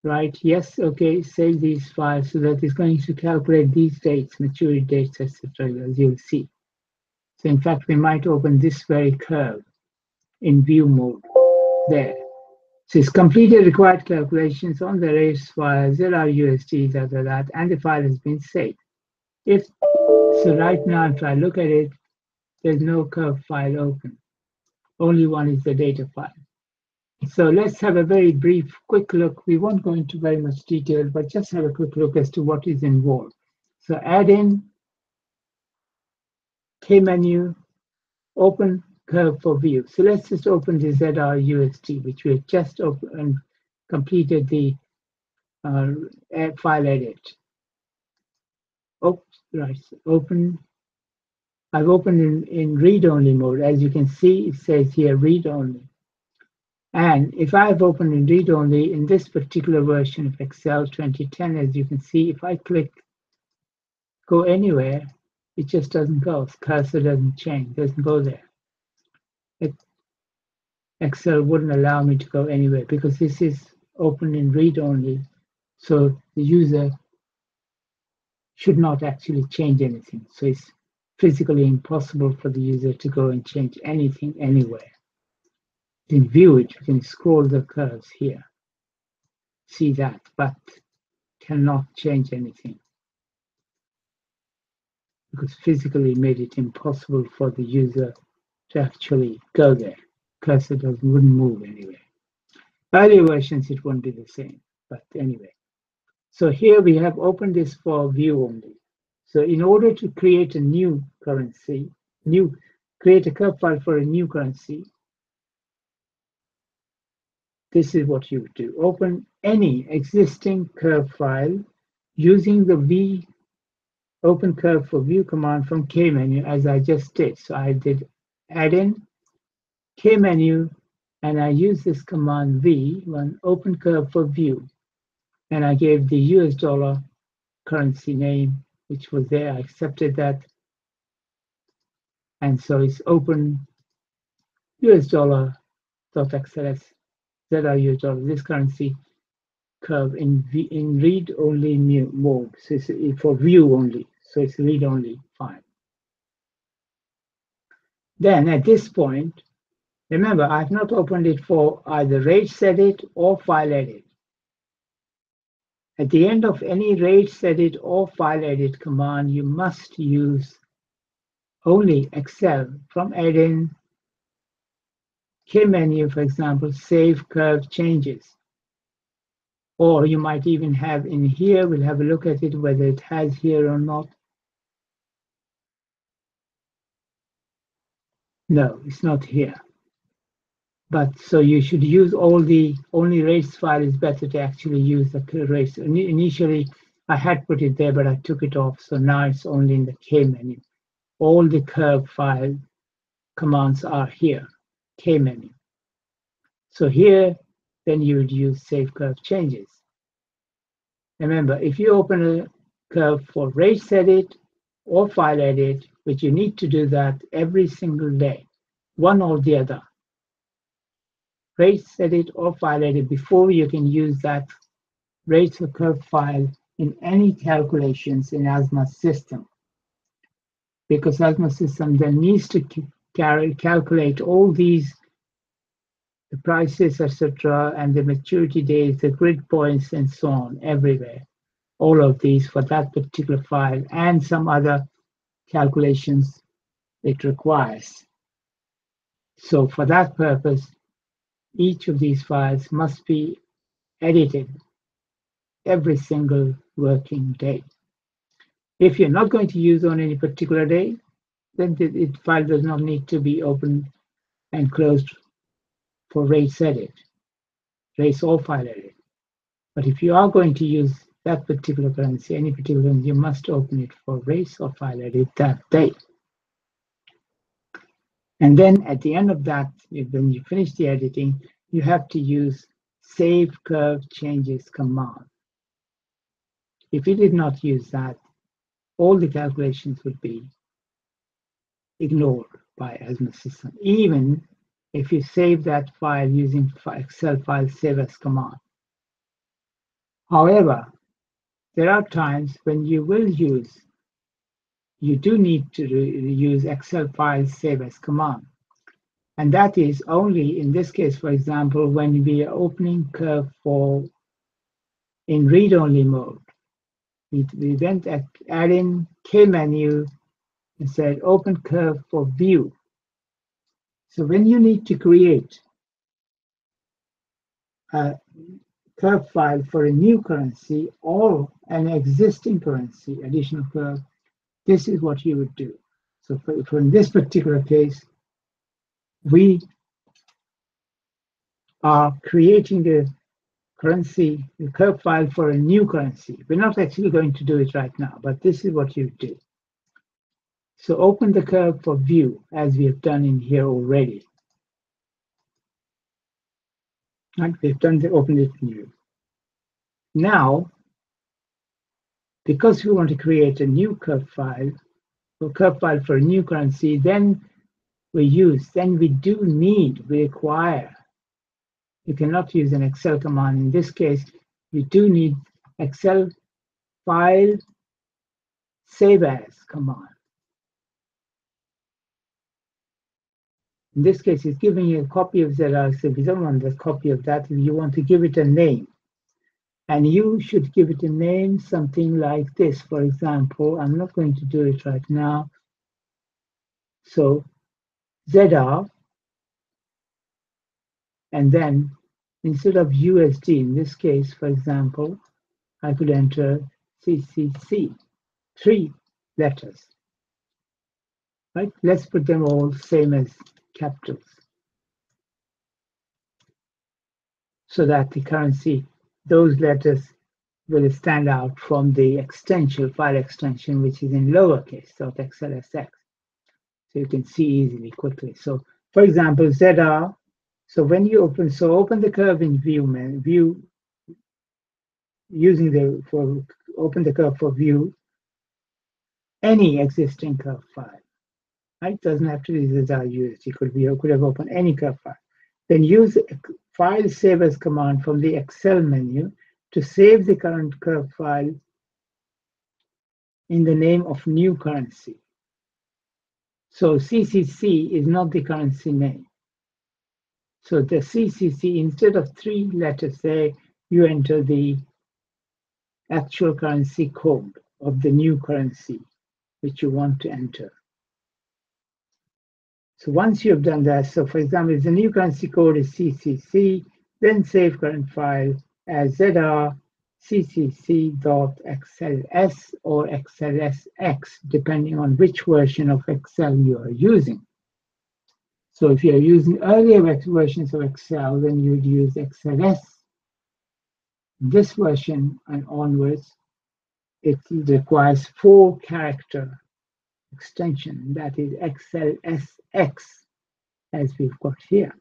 right, yes, okay, save these files so that it's going to calculate these dates, maturity dates, etc., as you'll see. So in fact, we might open this very curve in view mode there. So it's completed required calculations on the rates file, ZRUSD, that, and the file has been saved. So right now, if I look at it, there's no curve file open. Only one is the data file. So let's have a very brief, quick look. We won't go into very much detail, but just have a quick look as to what is involved. So add in K menu, open curve for view. So let's just open the ZRUSD, which we have just opened and completed the file edit. Oh, right, open. I've opened in read-only mode. As you can see, it says here read-only. And if I've opened in read-only in this particular version of Excel 2010, as you can see, if I click go anywhere, it just doesn't go. The cursor doesn't change, doesn't go there. Excel wouldn't allow me to go anywhere because this is open in read-only. So the user should not actually change anything. So it's physically impossible for the user to go and change anything anywhere. In view it, you can scroll the curves here. See that, but cannot change anything because physically made it impossible for the user to actually go there. Cursor wouldn't move anyway. Earlier versions, it won't be the same, but anyway. So here we have opened this for view only. So in order to create a new currency, create a curve file for a new currency, this is what you would do. Open any existing curve file using the open curve for view command from K menu, as I just did. So I did add in K menu, and I use this command V, run open curve for view, and I gave the US dollar currency name, which was there. I accepted that, and so it's open US dollar.xls ZR US dollar, this currency curve in read only mode. So it's for view only, so it's read only. Fine. Then at this point, remember, I've not opened it for either rates edit or file edit. At the end of any rates edit or file edit command, you must use only Excel from add-in K menu, for example, save curve changes. Or you might even have in here, we'll have a look at it, whether it has here or not. No, it's not here. But so you should use only rates file is better to actually use the rates. Initially, I had put it there, but I took it off. So now it's only in the K menu. All the curve file commands are here, K menu. So here, then you would use save curve changes. Remember, if you open a curve for rates edit or file edit, which you need to do that every single day, one or the other, rates edit or file edit, before you can use that rates or curve file in any calculations in AZMAT system. Because AZMAT system then needs to calculate all these, the prices, etc., and the maturity dates, the grid points, and so on, everywhere. All of these for that particular file and some other calculations it requires. So for that purpose, each of these files must be edited every single working day. If you're not going to use on any particular day, then the file does not need to be opened and closed for rates edit, rates or file edit. But if you are going to use that particular currency, any particular currency, you must open it for rates or file edit that day. And then at the end of that, when you finish the editing, you have to use save curve changes command. If you did not use that, all the calculations would be ignored by AZMAT system, even if you save that file using Excel file save as command. However, there are times when you do need to use Excel file save as command. And that is only in this case, for example, when we are opening curve in read-only mode. We went at add in K menu and said open curve for view. So when you need to create a curve file for a new currency or an existing currency, additional curve, this is what you would do. So for in this particular case, we are creating the curve file for a new currency. We're not actually going to do it right now, but this is what you do. So open the curve for view, as we have done in here already. And we've opened it in view. Now, because we want to create a new curve file for a new currency, then we require, you cannot use an Excel command. In this case, we do need Excel file save as command. In this case, it's giving you a copy of ZR. So if you don't want a copy of that, you want to give it a name. And you should give it a name, something like this. For example, I'm not going to do it right now. So ZR, and then instead of USD, in this case, for example, I could enter CCC, 3 letters, right? Let's put them all same as capitals so that the currency, those letters will stand out from the extension, file extension, which is in lowercase, .xlsx. So you can see easily, quickly. So for example, ZR, so when you open the curve in view, using open the curve for view, any existing curve file, right? Doesn't have to be ZR used. You could have opened any curve file. Then use file save as command from the Excel menu to save the current curve file in the name of new currency. So CCC is not the currency name. So the CCC, instead of 3 letters there, you enter the actual currency code of the new currency which you want to enter. So once you've done that, so for example, if the new currency code is CCC, then save current file as ZR ccc.xls or xlsx, depending on which version of Excel you are using. So if you're using earlier versions of Excel, then you'd use XLS. This version and onwards, it requires 4-character extension, that is XLSX, as we've got here.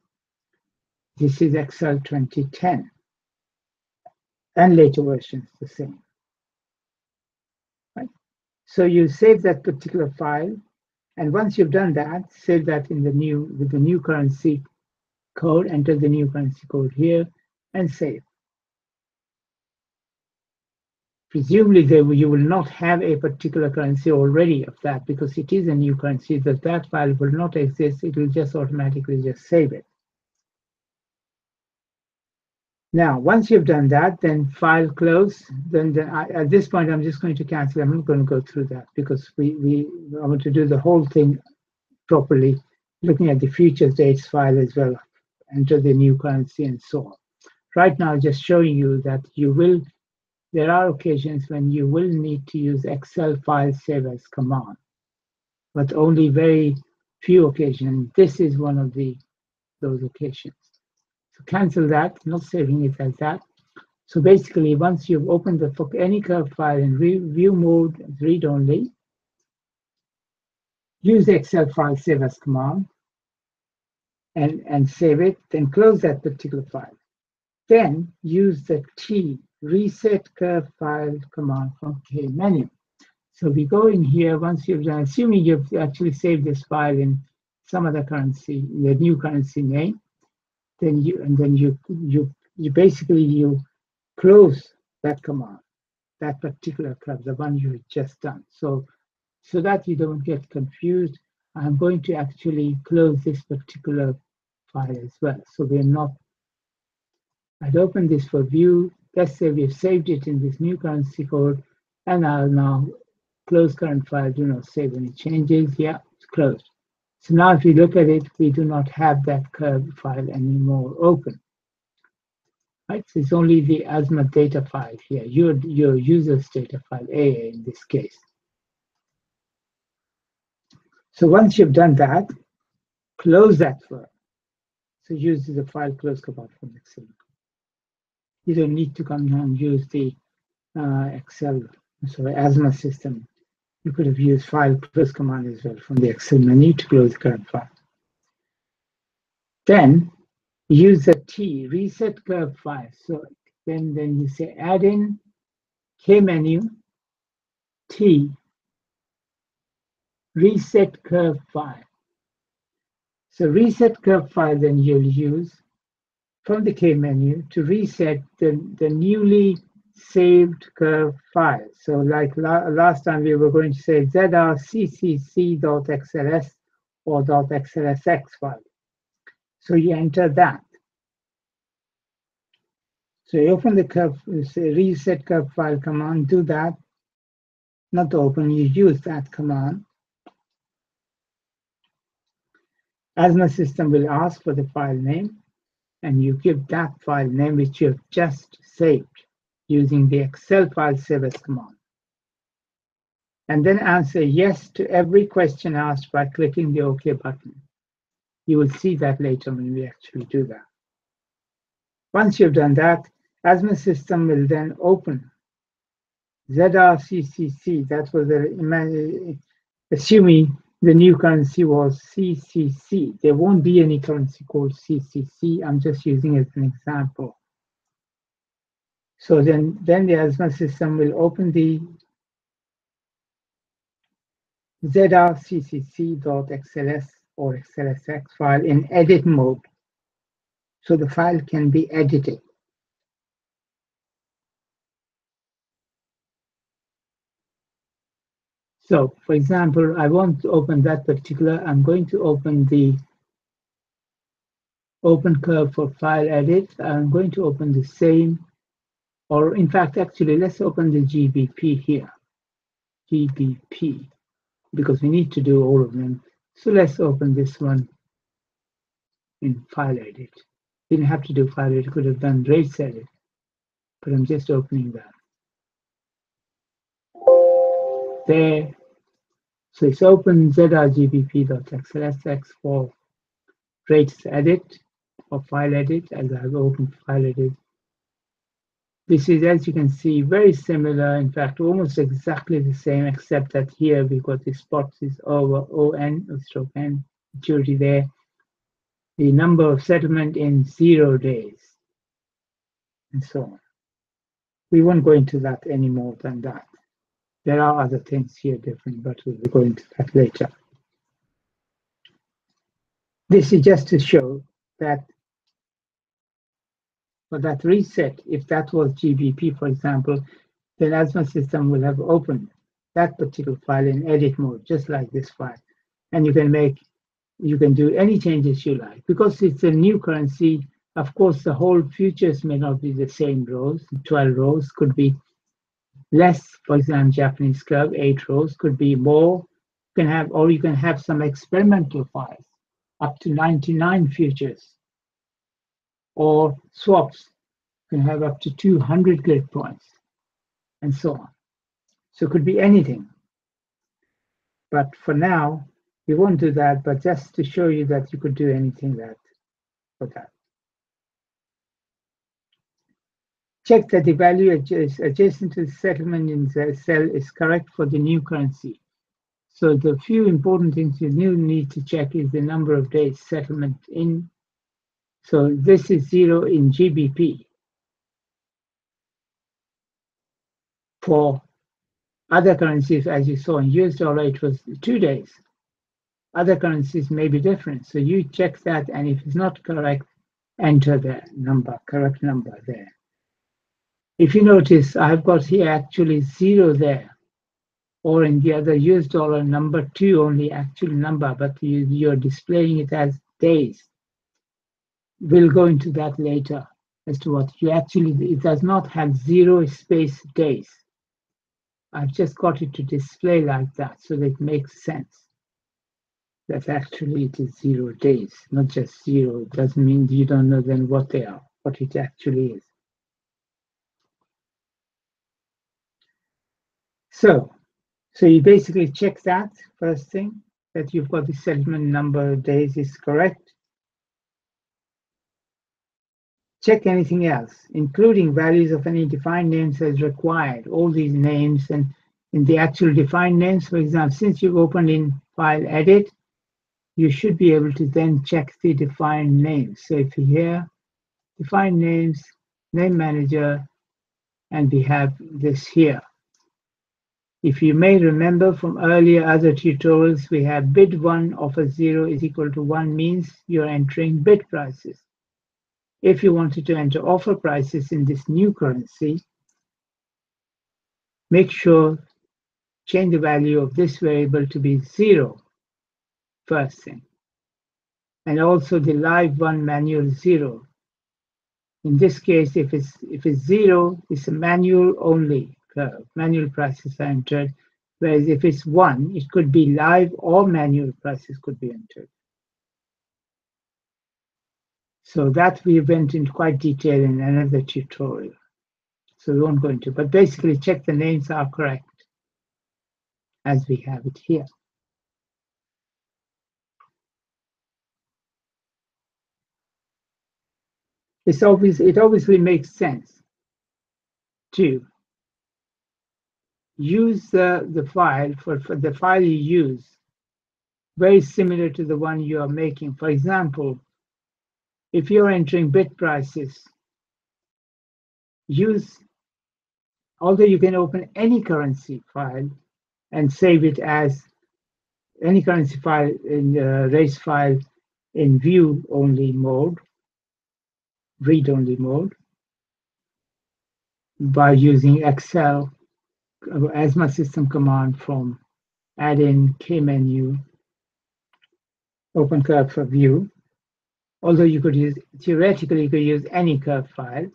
This is Excel 2010, and later versions the same. Right? So you save that particular file, and once you've done that, save that with the new currency code, enter the new currency code here, and save. Presumably, you will not have a particular currency already of that because it is a new currency, that file will not exist. It will just automatically just save it. Now, once you've done that, then file close. Then at this point, I'm just going to cancel. I'm not going to go through that because I want to do the whole thing properly, looking at the future dates file as well, enter the new currency and so on. Right now, just showing you that there are occasions when you will need to use Excel file save as command, but only very few occasions. This is one of those occasions. So cancel that, not saving it as that. So basically, once you've opened any curve file in view mode, read only, use the Excel file save as command and save it, then close that particular file. Then use the T reset curve file command from K menu. So we go in here once you've done, assuming you've actually saved this file in some other currency, the new currency name, then you basically close that command, that particular curve, the one you had just done. So that you don't get confused, I'm going to actually close this particular file as well. So we're not. I'd open this for view. Let's say we've saved it in this new currency code, and I'll now close current file, do not save any changes. Yeah, it's closed. So now if we look at it, we do not have that curve file anymore open. Right? So it's only the AZMAT data file here, your user's data file, AA in this case. So once you've done that, close that file. So use the file close command from Excel. You don't need to come here and use the AZMAT system. You could have used file close command as well from the Excel menu to close the current file. Then use the T reset curve file. So then you say add in K menu T reset curve file. So reset curve file then you'll use from the K menu to reset the newly saved curve file. So like last time we were going to say zrccc.xls or .xlsx file. So you enter that. So you open the curve, say reset curve file command, do that. Not open, you use that command. AZMAT system will ask for the file name, and you give that file name which you have just saved. using the Excel file save as command. And then answer yes to every question asked by clicking the OK button. You will see that later when we actually do that. Once you've done that, AZMAT System will then open ZRCCC. That was assuming the new currency was CCC. There won't be any currency called CCC. I'm just using it as an example. So then the AZMAT System will open the zrccc.xls or xlsx file in edit mode. So the file can be edited. So for example, I want to open that particular, I'm going to open the open curve for file edit. I'm going to open the same, or in fact, actually, let's open the GBP here. GBP, because we need to do all of them. So let's open this one in file edit. Didn't have to do file edit, could have done rates edit, but I'm just opening that. There. So it's open zrgbp.xlsx for rates edit or file edit, as I have opened file edit. This is, as you can see, very similar, in fact, almost exactly the same, except that here we've got the spots is over ON, stroke N, maturity there. The number of settlement in 0 days, and so on. We won't go into that any more than that. There are other things here different, but we'll go into that later. This is just to show that for that reset, if that was GBP, for example, then AZMAT System will have opened that particular file in edit mode, just like this file. And you can do any changes you like. Because it's a new currency, of course, the whole futures may not be the same rows. 12 rows could be less, for example, Japanese curve, 8 rows could be more. You can have, or you can have some experimental files, up to 99 futures. Or swaps, you can have up to 200 grid points, and so on. So it could be anything. But for now, we won't do that, but just to show you that you could do anything for that. Check that the value adjacent to the settlement in the cell is correct for the new currency. So the few important things you need to check is the number of days settlement in. So this is 0 in GBP. For other currencies, as you saw in US dollar, it was 2 days. Other currencies may be different. So you check that, and if it's not correct, enter the number, correct number there. If you notice, I've got here actually 0 there, or in the other US dollar, number 2 only actual number, but you're displaying it as days. We'll go into that later as to what you actually, it does not have 0 space days. I've just got it to display like that so that it makes sense. That actually it is 0 days, not just 0. It doesn't mean you don't know then what they are, what it actually is. So you basically check that first thing, that you've got the settlement number of days is correct. Check anything else, including values of any defined names as required, all these names, and in the actual defined names, for example, since you've opened in file edit, you should be able to then check the defined names. So if you here, define names, name manager, and we have this here. If you may remember from earlier other tutorials, we have bid 1 of a 0 is equal to 1 means you're entering bid prices. If you wanted to enter offer prices in this new currency, make sure change the value of this variable to be 0 first thing. And also the live 1 manual 0. In this case, if it's 0, it's a manual only curve. Manual prices are entered. Whereas if it's 1, it could be live or manual prices could be entered. So that we went into quite detail in another tutorial. So we won't go into, but basically check the names are correct as we have it here. It obviously makes sense to use the file for the file you use very similar to the one you are making. For example, if you're entering bit prices, although you can open any currency file and save it as any currency file in the race file in view only mode, read only mode, by using Excel AZMAT System command from add-in K-menu, open curve for view. Although you could use, theoretically, you could use any curve file,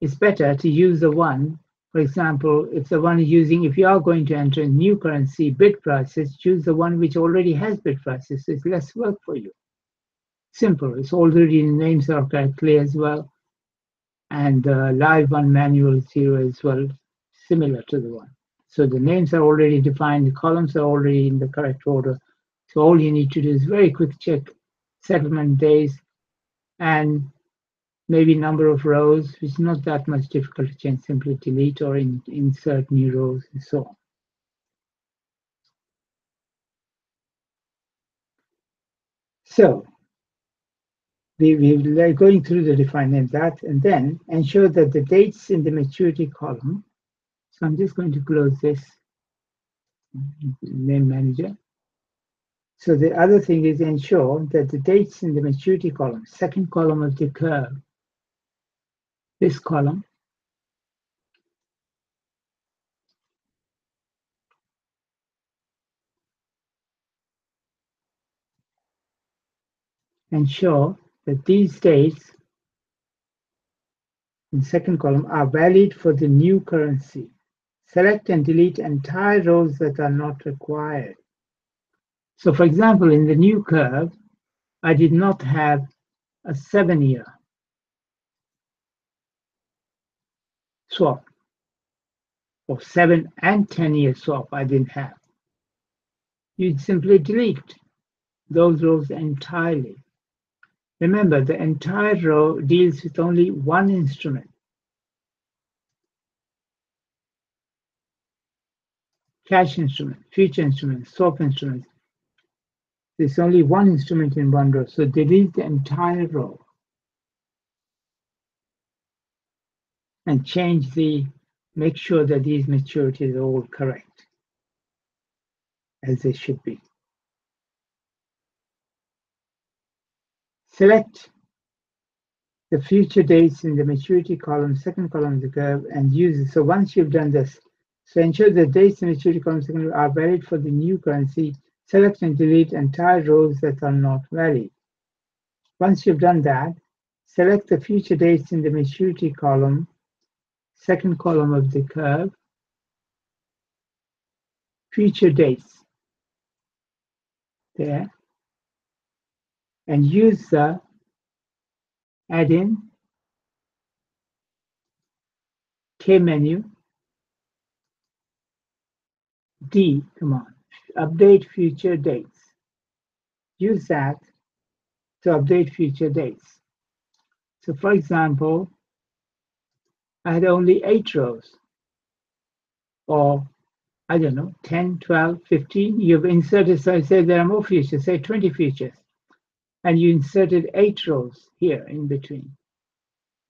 it's better to use the one, for example, if the one using, if you are going to enter a new currency bid prices, choose the one which already has bid prices, so it's less work for you. Simple, it's already names are correctly as well. And the live one manual 0 as well, similar to the one. So the names are already defined, the columns are already in the correct order. So all you need to do is very quick check settlement days and maybe number of rows, which is not that much difficult to change, simply delete or insert new rows and so on. So we're going through the define name that, and then ensure that the dates in the maturity column. So I'm just going to close this name manager. So the other thing is ensure that the dates in the maturity column, second column of the curve, this column, ensure that these dates in second column are valid for the new currency. Select and delete entire rows that are not required. So for example, in the new curve, I did not have a 7-year swap, or 7 and 10-year swap I didn't have. You'd simply delete those rows entirely. Remember, the entire row deals with only one instrument. Cash instrument, future instrument, swap instrument. There's only one instrument in one row, so delete the entire row. And make sure that these maturities are all correct, as they should be. Select the future dates in the maturity column, second column of the curve, and use it. So once you've done this, so ensure the dates in the maturity column, second are valid for the new currency. Select and delete entire rows that are not valid. Once you've done that, select the future dates in the maturity column, second column of the curve, future dates there, and use the add-in K-menu D command, update future dates. Use that to update future dates. So for example, I had only 8 rows, or I don't know, 10, 12, 15. You've inserted, so I say there are more features, say 20 features, and you inserted 8 rows here in between.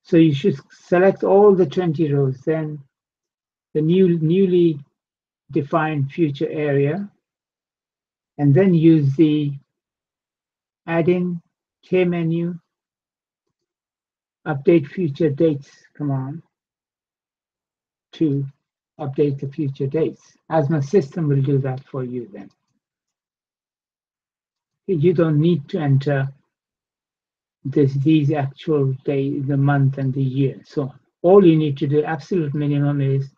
So you should select all the 20 rows, then the newly defined future area, and then use the add-in K-menu update future dates command to update the future dates. AZMAT System will do that for you then. You don't need to enter these actual days, the month and the year. So all you need to do, absolute minimum, is,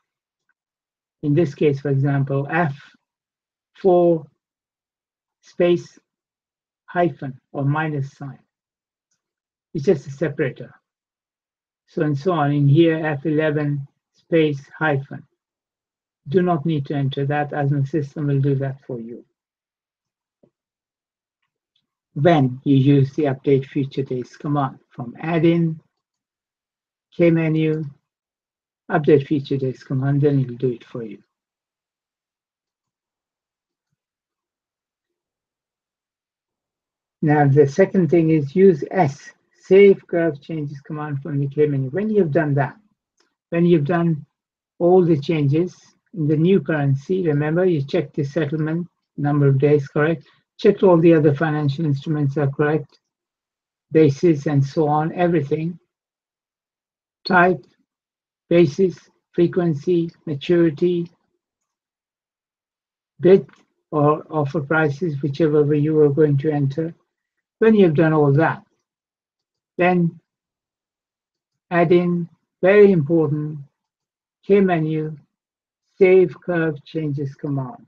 in this case, for example, F4 space hyphen or minus sign. It's just a separator. So and so on. In here, F11 space hyphen. Do not need to enter that, as the system will do that for you. When you use the update future dates command from add-in, K-menu, update future dates command, then it will do it for you. Now the second thing is use S, save curve changes command from the K-menu. When you've done that, when you've done all the changes in the new currency, remember you check the settlement number of days correct, checked all the other financial instruments are correct, basis and so on, everything, type, basis, frequency, maturity, bid or offer prices, whichever way you are going to enter. When you've done all that, then add in, very important, K-menu, save curve changes command.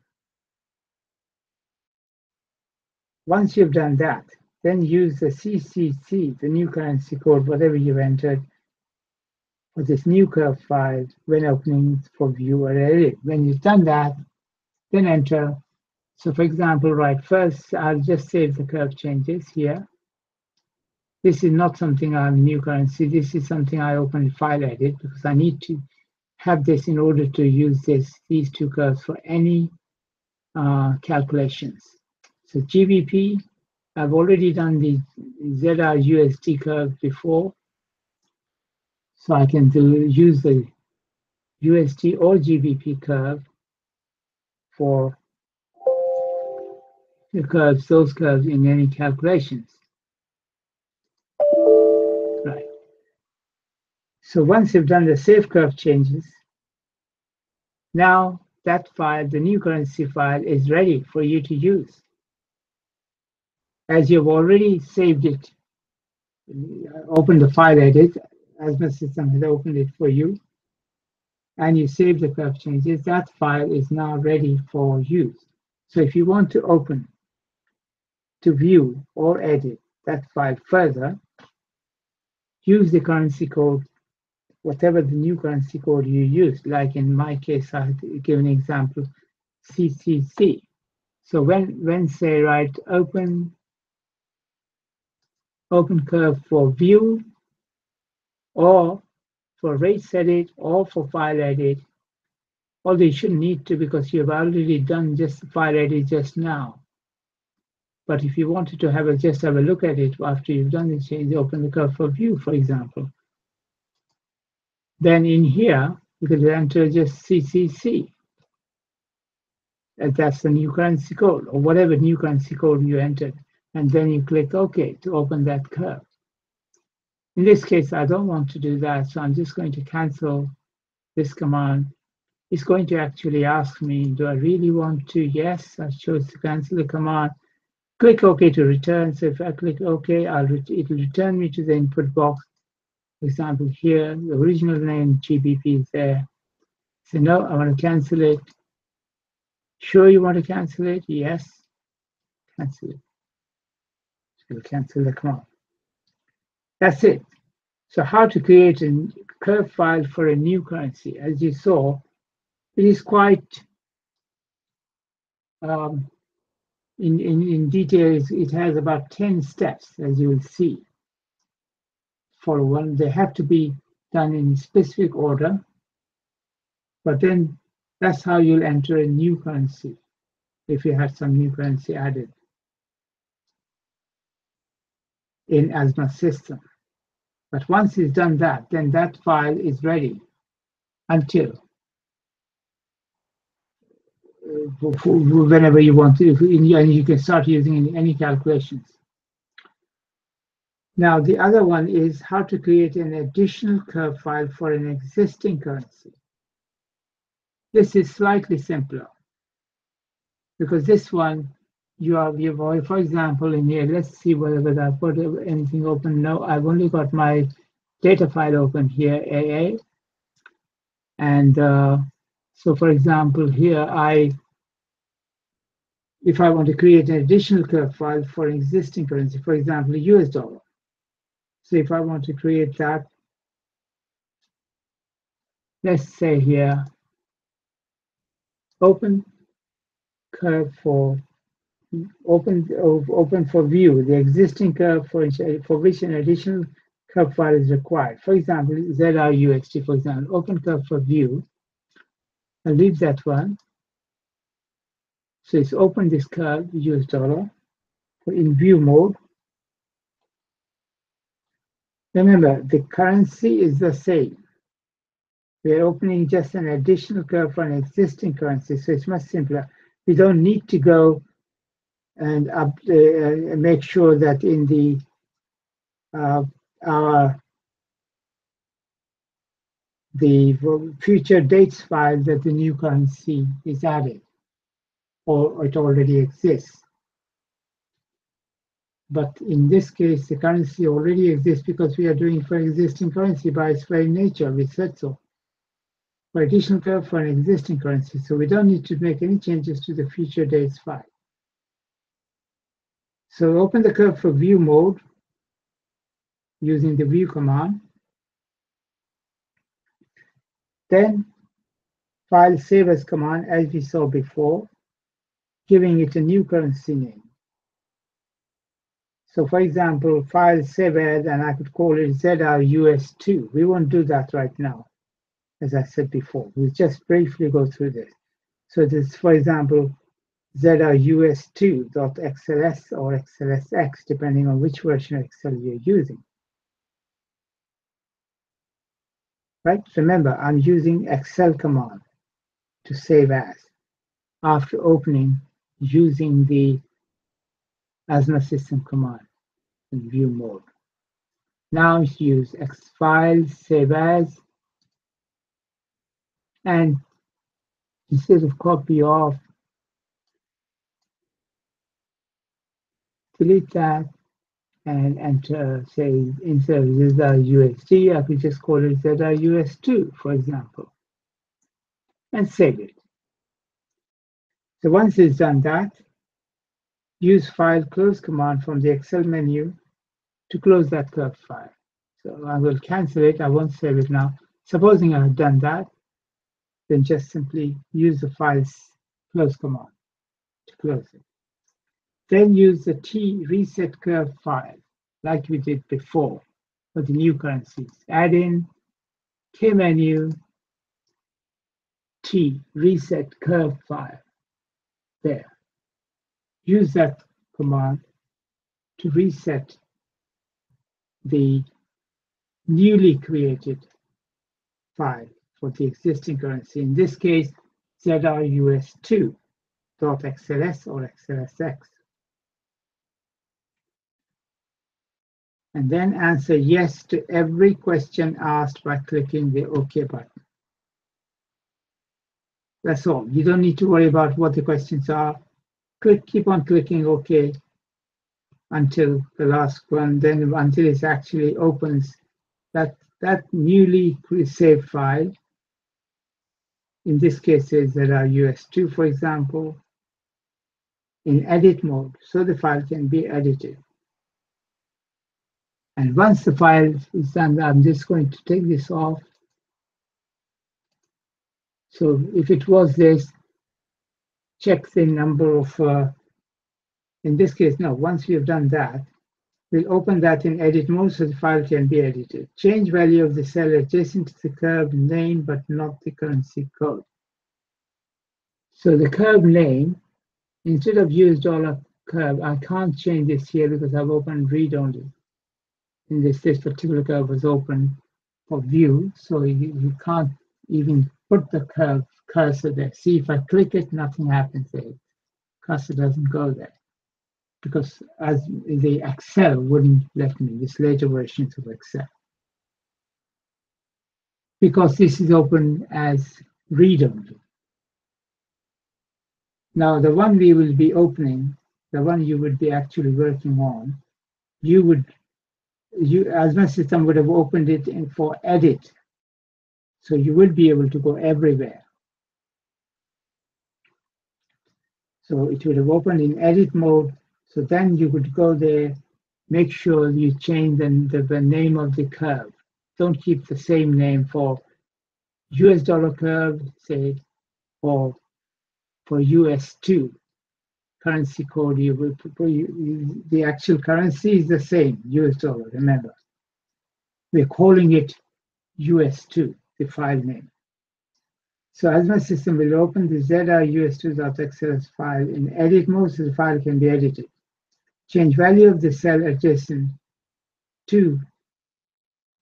Once you've done that, then use the CCC, the new currency code, whatever you've entered, for this new curve file when opening for view or edit. When you've done that, then enter. So for example, right, first I'll just save the curve changes here. This is not something I'm new currency. This is something I open file edit because I need to have this in order to use these two curves for any calculations. So GBP, I've already done the ZR USD curve before. So I can use the USD or GBP curve for the curves, those curves in any calculations. Right. So once you've done the save curve changes, now that file, the new currency file, is ready for you to use. As you've already saved it, open the file edit, AZMAT System has opened it for you, and you save the curve changes, that file is now ready for use. So if you want to open, to view or edit that file further, use the currency code, whatever the new currency code you use. Like in my case, I give an example, CCC. So when say, right, open curve for view or for rates edit or for file edit, although you shouldn't need to because you've already done just the file edit just now. But if you wanted to just have a look at it after you've done the change, open the curve for view, for example. Then in here, you could enter just CCC. And that's the new currency code, or whatever new currency code you entered. And then you click OK to open that curve. In this case, I don't want to do that, so I'm just going to cancel this command. It's going to actually ask me, do I really want to? Yes, I chose to cancel the command. Click OK to return. So if I click OK, it will return me to the input box. For example, here, the original name GBP is there. So no, I want to cancel it. Sure you want to cancel it? Yes. Cancel it. So we'll cancel the command. That's it. So how to create a curve file for a new currency? As you saw, it is quite in detail. It has about 10 steps, as you will see. For one, they have to be done in specific order, but then that's how you'll enter a new currency if you have some new currency added in AZMAT System. But once it's done that, then that file is ready until whenever you want to, and you can start using in any calculations. Now, the other one is how to create an additional curve file for an existing currency. This is slightly simpler because this one, for example, in here, let's see whether I've got anything open. No, I've only got my data file open here, AA. And so, for example, here, if I want to create an additional curve file for an existing currency, for example, US dollar. So if I want to create that, let's say here, open curve for open for view the existing curve for which an additional curve file is required. For example, ZRUST, for example, open curve for view. I'll leave that one. So it's open this curve, US dollar, in view mode. Remember, the currency is the same. We're opening just an additional curve for an existing currency, so it's much simpler. We don't need to go and make sure that in the future dates file that the new currency is added, or it already exists. But in this case, the currency already exists because we are doing for existing currency by its very nature. We said so. For additional curve for an existing currency, so we don't need to make any changes to the future dates file. So open the curve for view mode using the view command. Then file save as command, as we saw before, giving it a new currency name. So for example, file save as, and I could call it ZRUS2. We won't do that right now, as I said before. We'll just briefly go through this. So this, for example, ZRUS2.xls or XLSX, depending on which version of Excel you're using. Right? Remember, I'm using Excel command to save as after opening using the AZMAT System command in view mode. Now use X-file, save as, and instead of copy off, delete that and enter, say, instead of ZRUSD, I could just call it ZRUS2, for example, and save it. So once it's done that, use file close command from the Excel menu to close that curved file. So I will cancel it, I won't save it now. Supposing I have done that, then just simply use the file's close command to close it. Then use the T reset curve file, like we did before for the new currencies. Add in K menu, T reset curve file. There. Use that command to reset the newly created file for the existing currency. In this case, ZRUS2.xls or XLSX. And then answer yes to every question asked by clicking the OK button. That's all. You don't need to worry about what the questions are. Keep on clicking OK until the last one, then until it actually opens that newly saved file. In this case, is ZRUS2, for example, in edit mode, so the file can be edited. And once the file is done, I'm just going to take this off. So if it was this, check the number of, in this case, no, once we have done that, we'll open that in edit mode so the file can be edited. Change value of the cell adjacent to the curve name, but not the currency code. So the curve name, instead of US dollar curve, I can't change this here because I've opened read only. In this particular curve was open for view, so you can't even put the curve cursor there. See, if I click it, nothing happens there. Cursor doesn't go there because as the Excel wouldn't let me, this later versions of Excel. Because this is open as read only. Now the one we will be opening, the one you would be actually working on, AZMAT System would have opened it for edit. So you will be able to go everywhere. So it would have opened in edit mode. So then you would go there, make sure you change the name of the curve. Don't keep the same name for US dollar curve, say, or for US2 currency code, the actual currency is the same, US dollar, remember. We're calling it US2, the file name. So AZMAT System will open the ZR-US2.xls file in edit mode, so the file can be edited. Change value of the cell adjacent to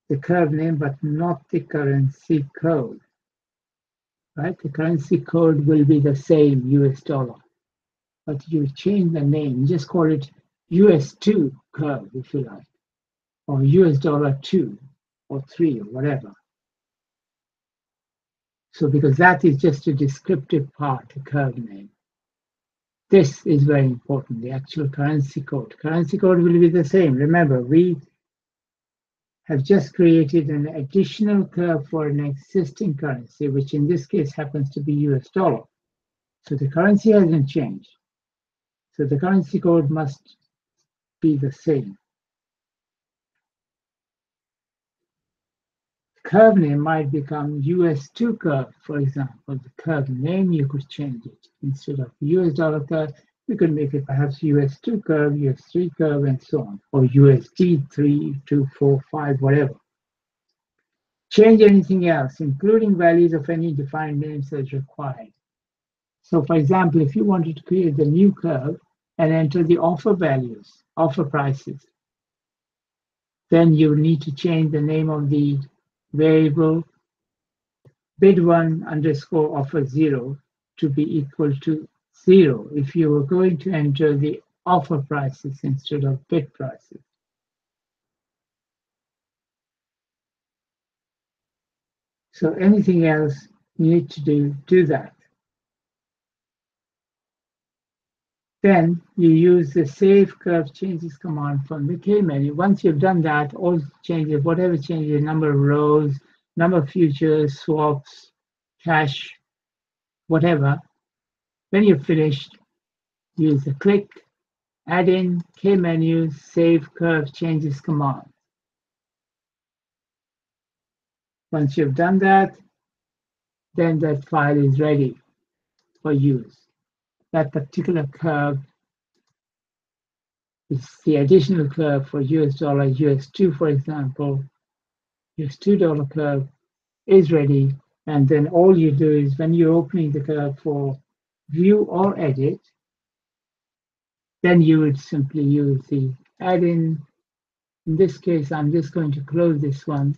the curve name, but not the currency code. Right? The currency code will be the same, US dollar, but you change the name. Just call it US2 curve, if you like, or US dollar 2 or 3 or whatever. So because that is just a descriptive part, the curve name. This is very important, the actual currency code. Currency code will be the same. Remember, we have just created an additional curve for an existing currency, which in this case happens to be US dollar. So the currency hasn't changed. So the currency code must be the same. Curve name might become US2 curve, for example. The curve name, you could change it. Instead of US dollar curve, you could make it perhaps US2 curve, US3 curve, and so on, or USD 3, 2, 4, 5, whatever. Change anything else, including values of any defined names as required. So for example, if you wanted to create the new curve and enter the offer values, offer prices, then you need to change the name of the variable bid1 underscore offer 0 to be equal to 0 if you were going to enter the offer prices instead of bid prices. So anything else you need to do that. Then you use the save curve changes command from the K menu. Once you've done that, all changes, whatever changes, number of rows, number of futures, swaps, cash, whatever, when you're finished, use the click, add in K menu, save curve changes command. Once you've done that, then that file is ready for use. That particular curve is the additional curve for US dollar, US2, for example. US2 dollar curve is ready. And then all you do is when you're opening the curve for view or edit, then you would simply use the add-in. In this case, I'm just going to close this one.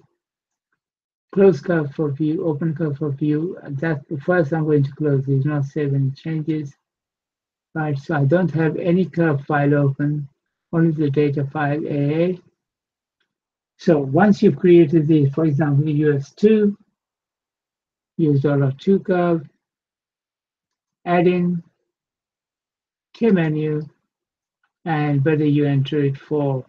Close curve for view, open curve for view. That first I'm going to close these, not save any changes. Right, so I don't have any curve file open, only the data file AA. So once you've created the, for example, the US2, US dollar 2 curve, add in K menu, and whether you enter it for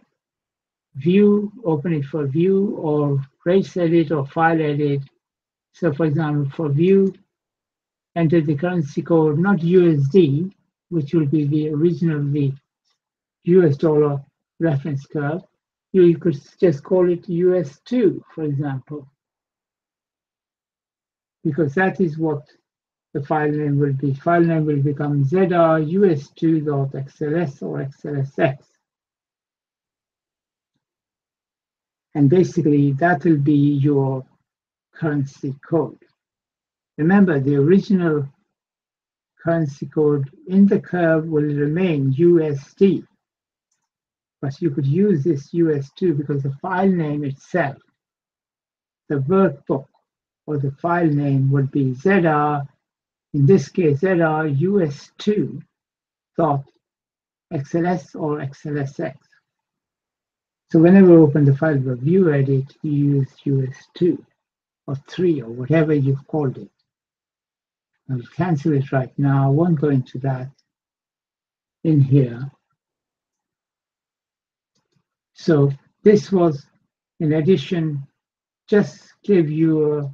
view, open it for view, or race edit or file edit. So for example, for view, enter the currency code, not USD, which will be the original, the US dollar reference curve. You could just call it US2, for example, because that is what the file name will be. File name will become ZR-US2.xls or XLSX. And basically, that will be your currency code. Remember, the original currency code in the curve will remain USD. But you could use this US2 because the file name itself, the workbook or the file name would be ZR, in this case, ZR-US2.xls or XLSX. So whenever you open the file for view edit, you use US2 or 3 or whatever you've called it. I'll cancel it right now. I won't go into that in here. So this was, in addition, just give you a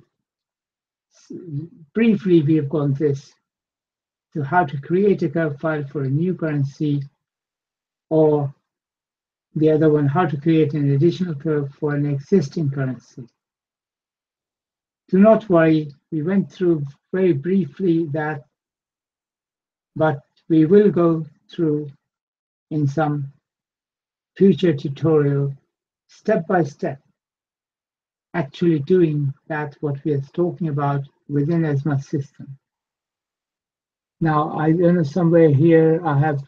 briefly, we have gone this to how to create a curve file for a new currency, or the other one, how to create an additional curve for an existing currency. Do not worry, we went through very briefly that, but we will go through in some future tutorial, step by step, actually doing that what we are talking about within AZMAT system. Now, I don't know, somewhere here I have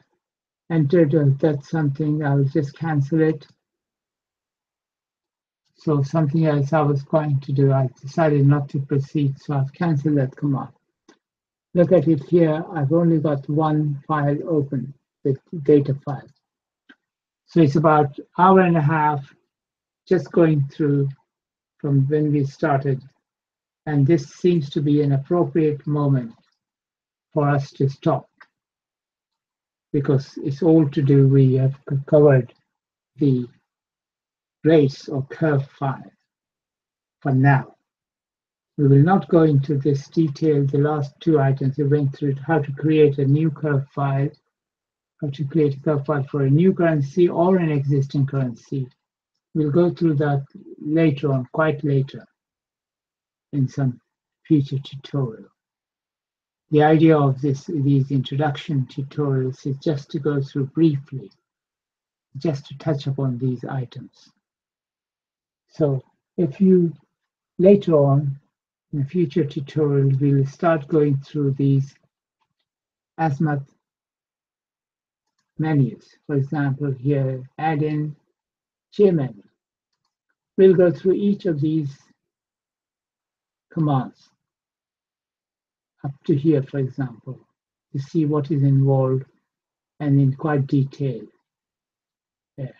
entered that something, I'll just cancel it. So something else I was going to do, I decided not to proceed, so I've canceled that command. Look at it here, I've only got one file open, the data file. So it's about an hour and a half just going through from when we started. And this seems to be an appropriate moment for us to stop, because it's all to do, we have covered the race or curve file for now. We will not go into this detail. The last two items we went through, how to create a new curve file, how to create a curve file for a new currency or an existing currency. We'll go through that later on, quite later, in some future tutorial. The idea of these introduction tutorials is just to go through briefly, just to touch upon these items. So if you later on in a future tutorial, we'll start going through these AZMAT menus. For example, here, add in J menu. We'll go through each of these commands up to here, for example, to see what is involved and in quite detail there.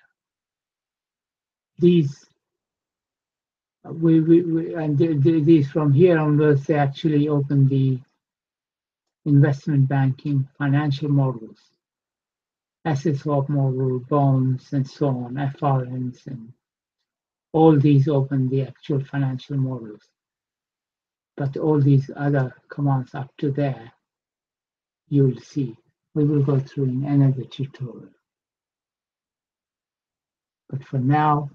These these from here onwards, they actually open the investment banking financial models, asset swap model, bonds, and so on, FRNs, and all these open the actual financial models. But all these other commands up to there, you will see. We will go through in another tutorial. But for now,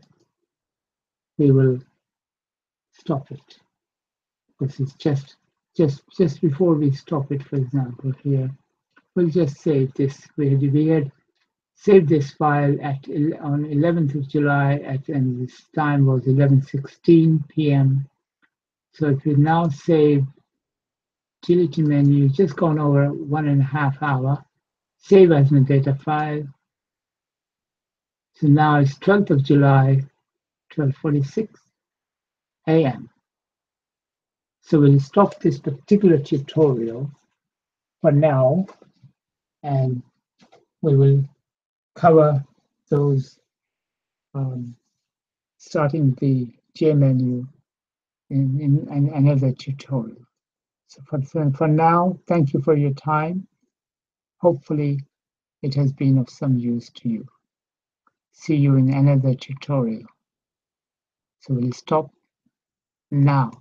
we will stop it, because it's just before we stop it, for example, here, we'll just save this. We had saved this file on 11th of July, and this time was 11:16 p.m. So if we now save utility menu, just gone over 1.5 hours, save as my data file. So now it's 12th of July, 12:46 a.m. So we'll stop this particular tutorial for now, and we will cover those starting the J menu in another tutorial. So for now, thank you for your time. Hopefully it has been of some use to you. See you in another tutorial. So we'll stop now.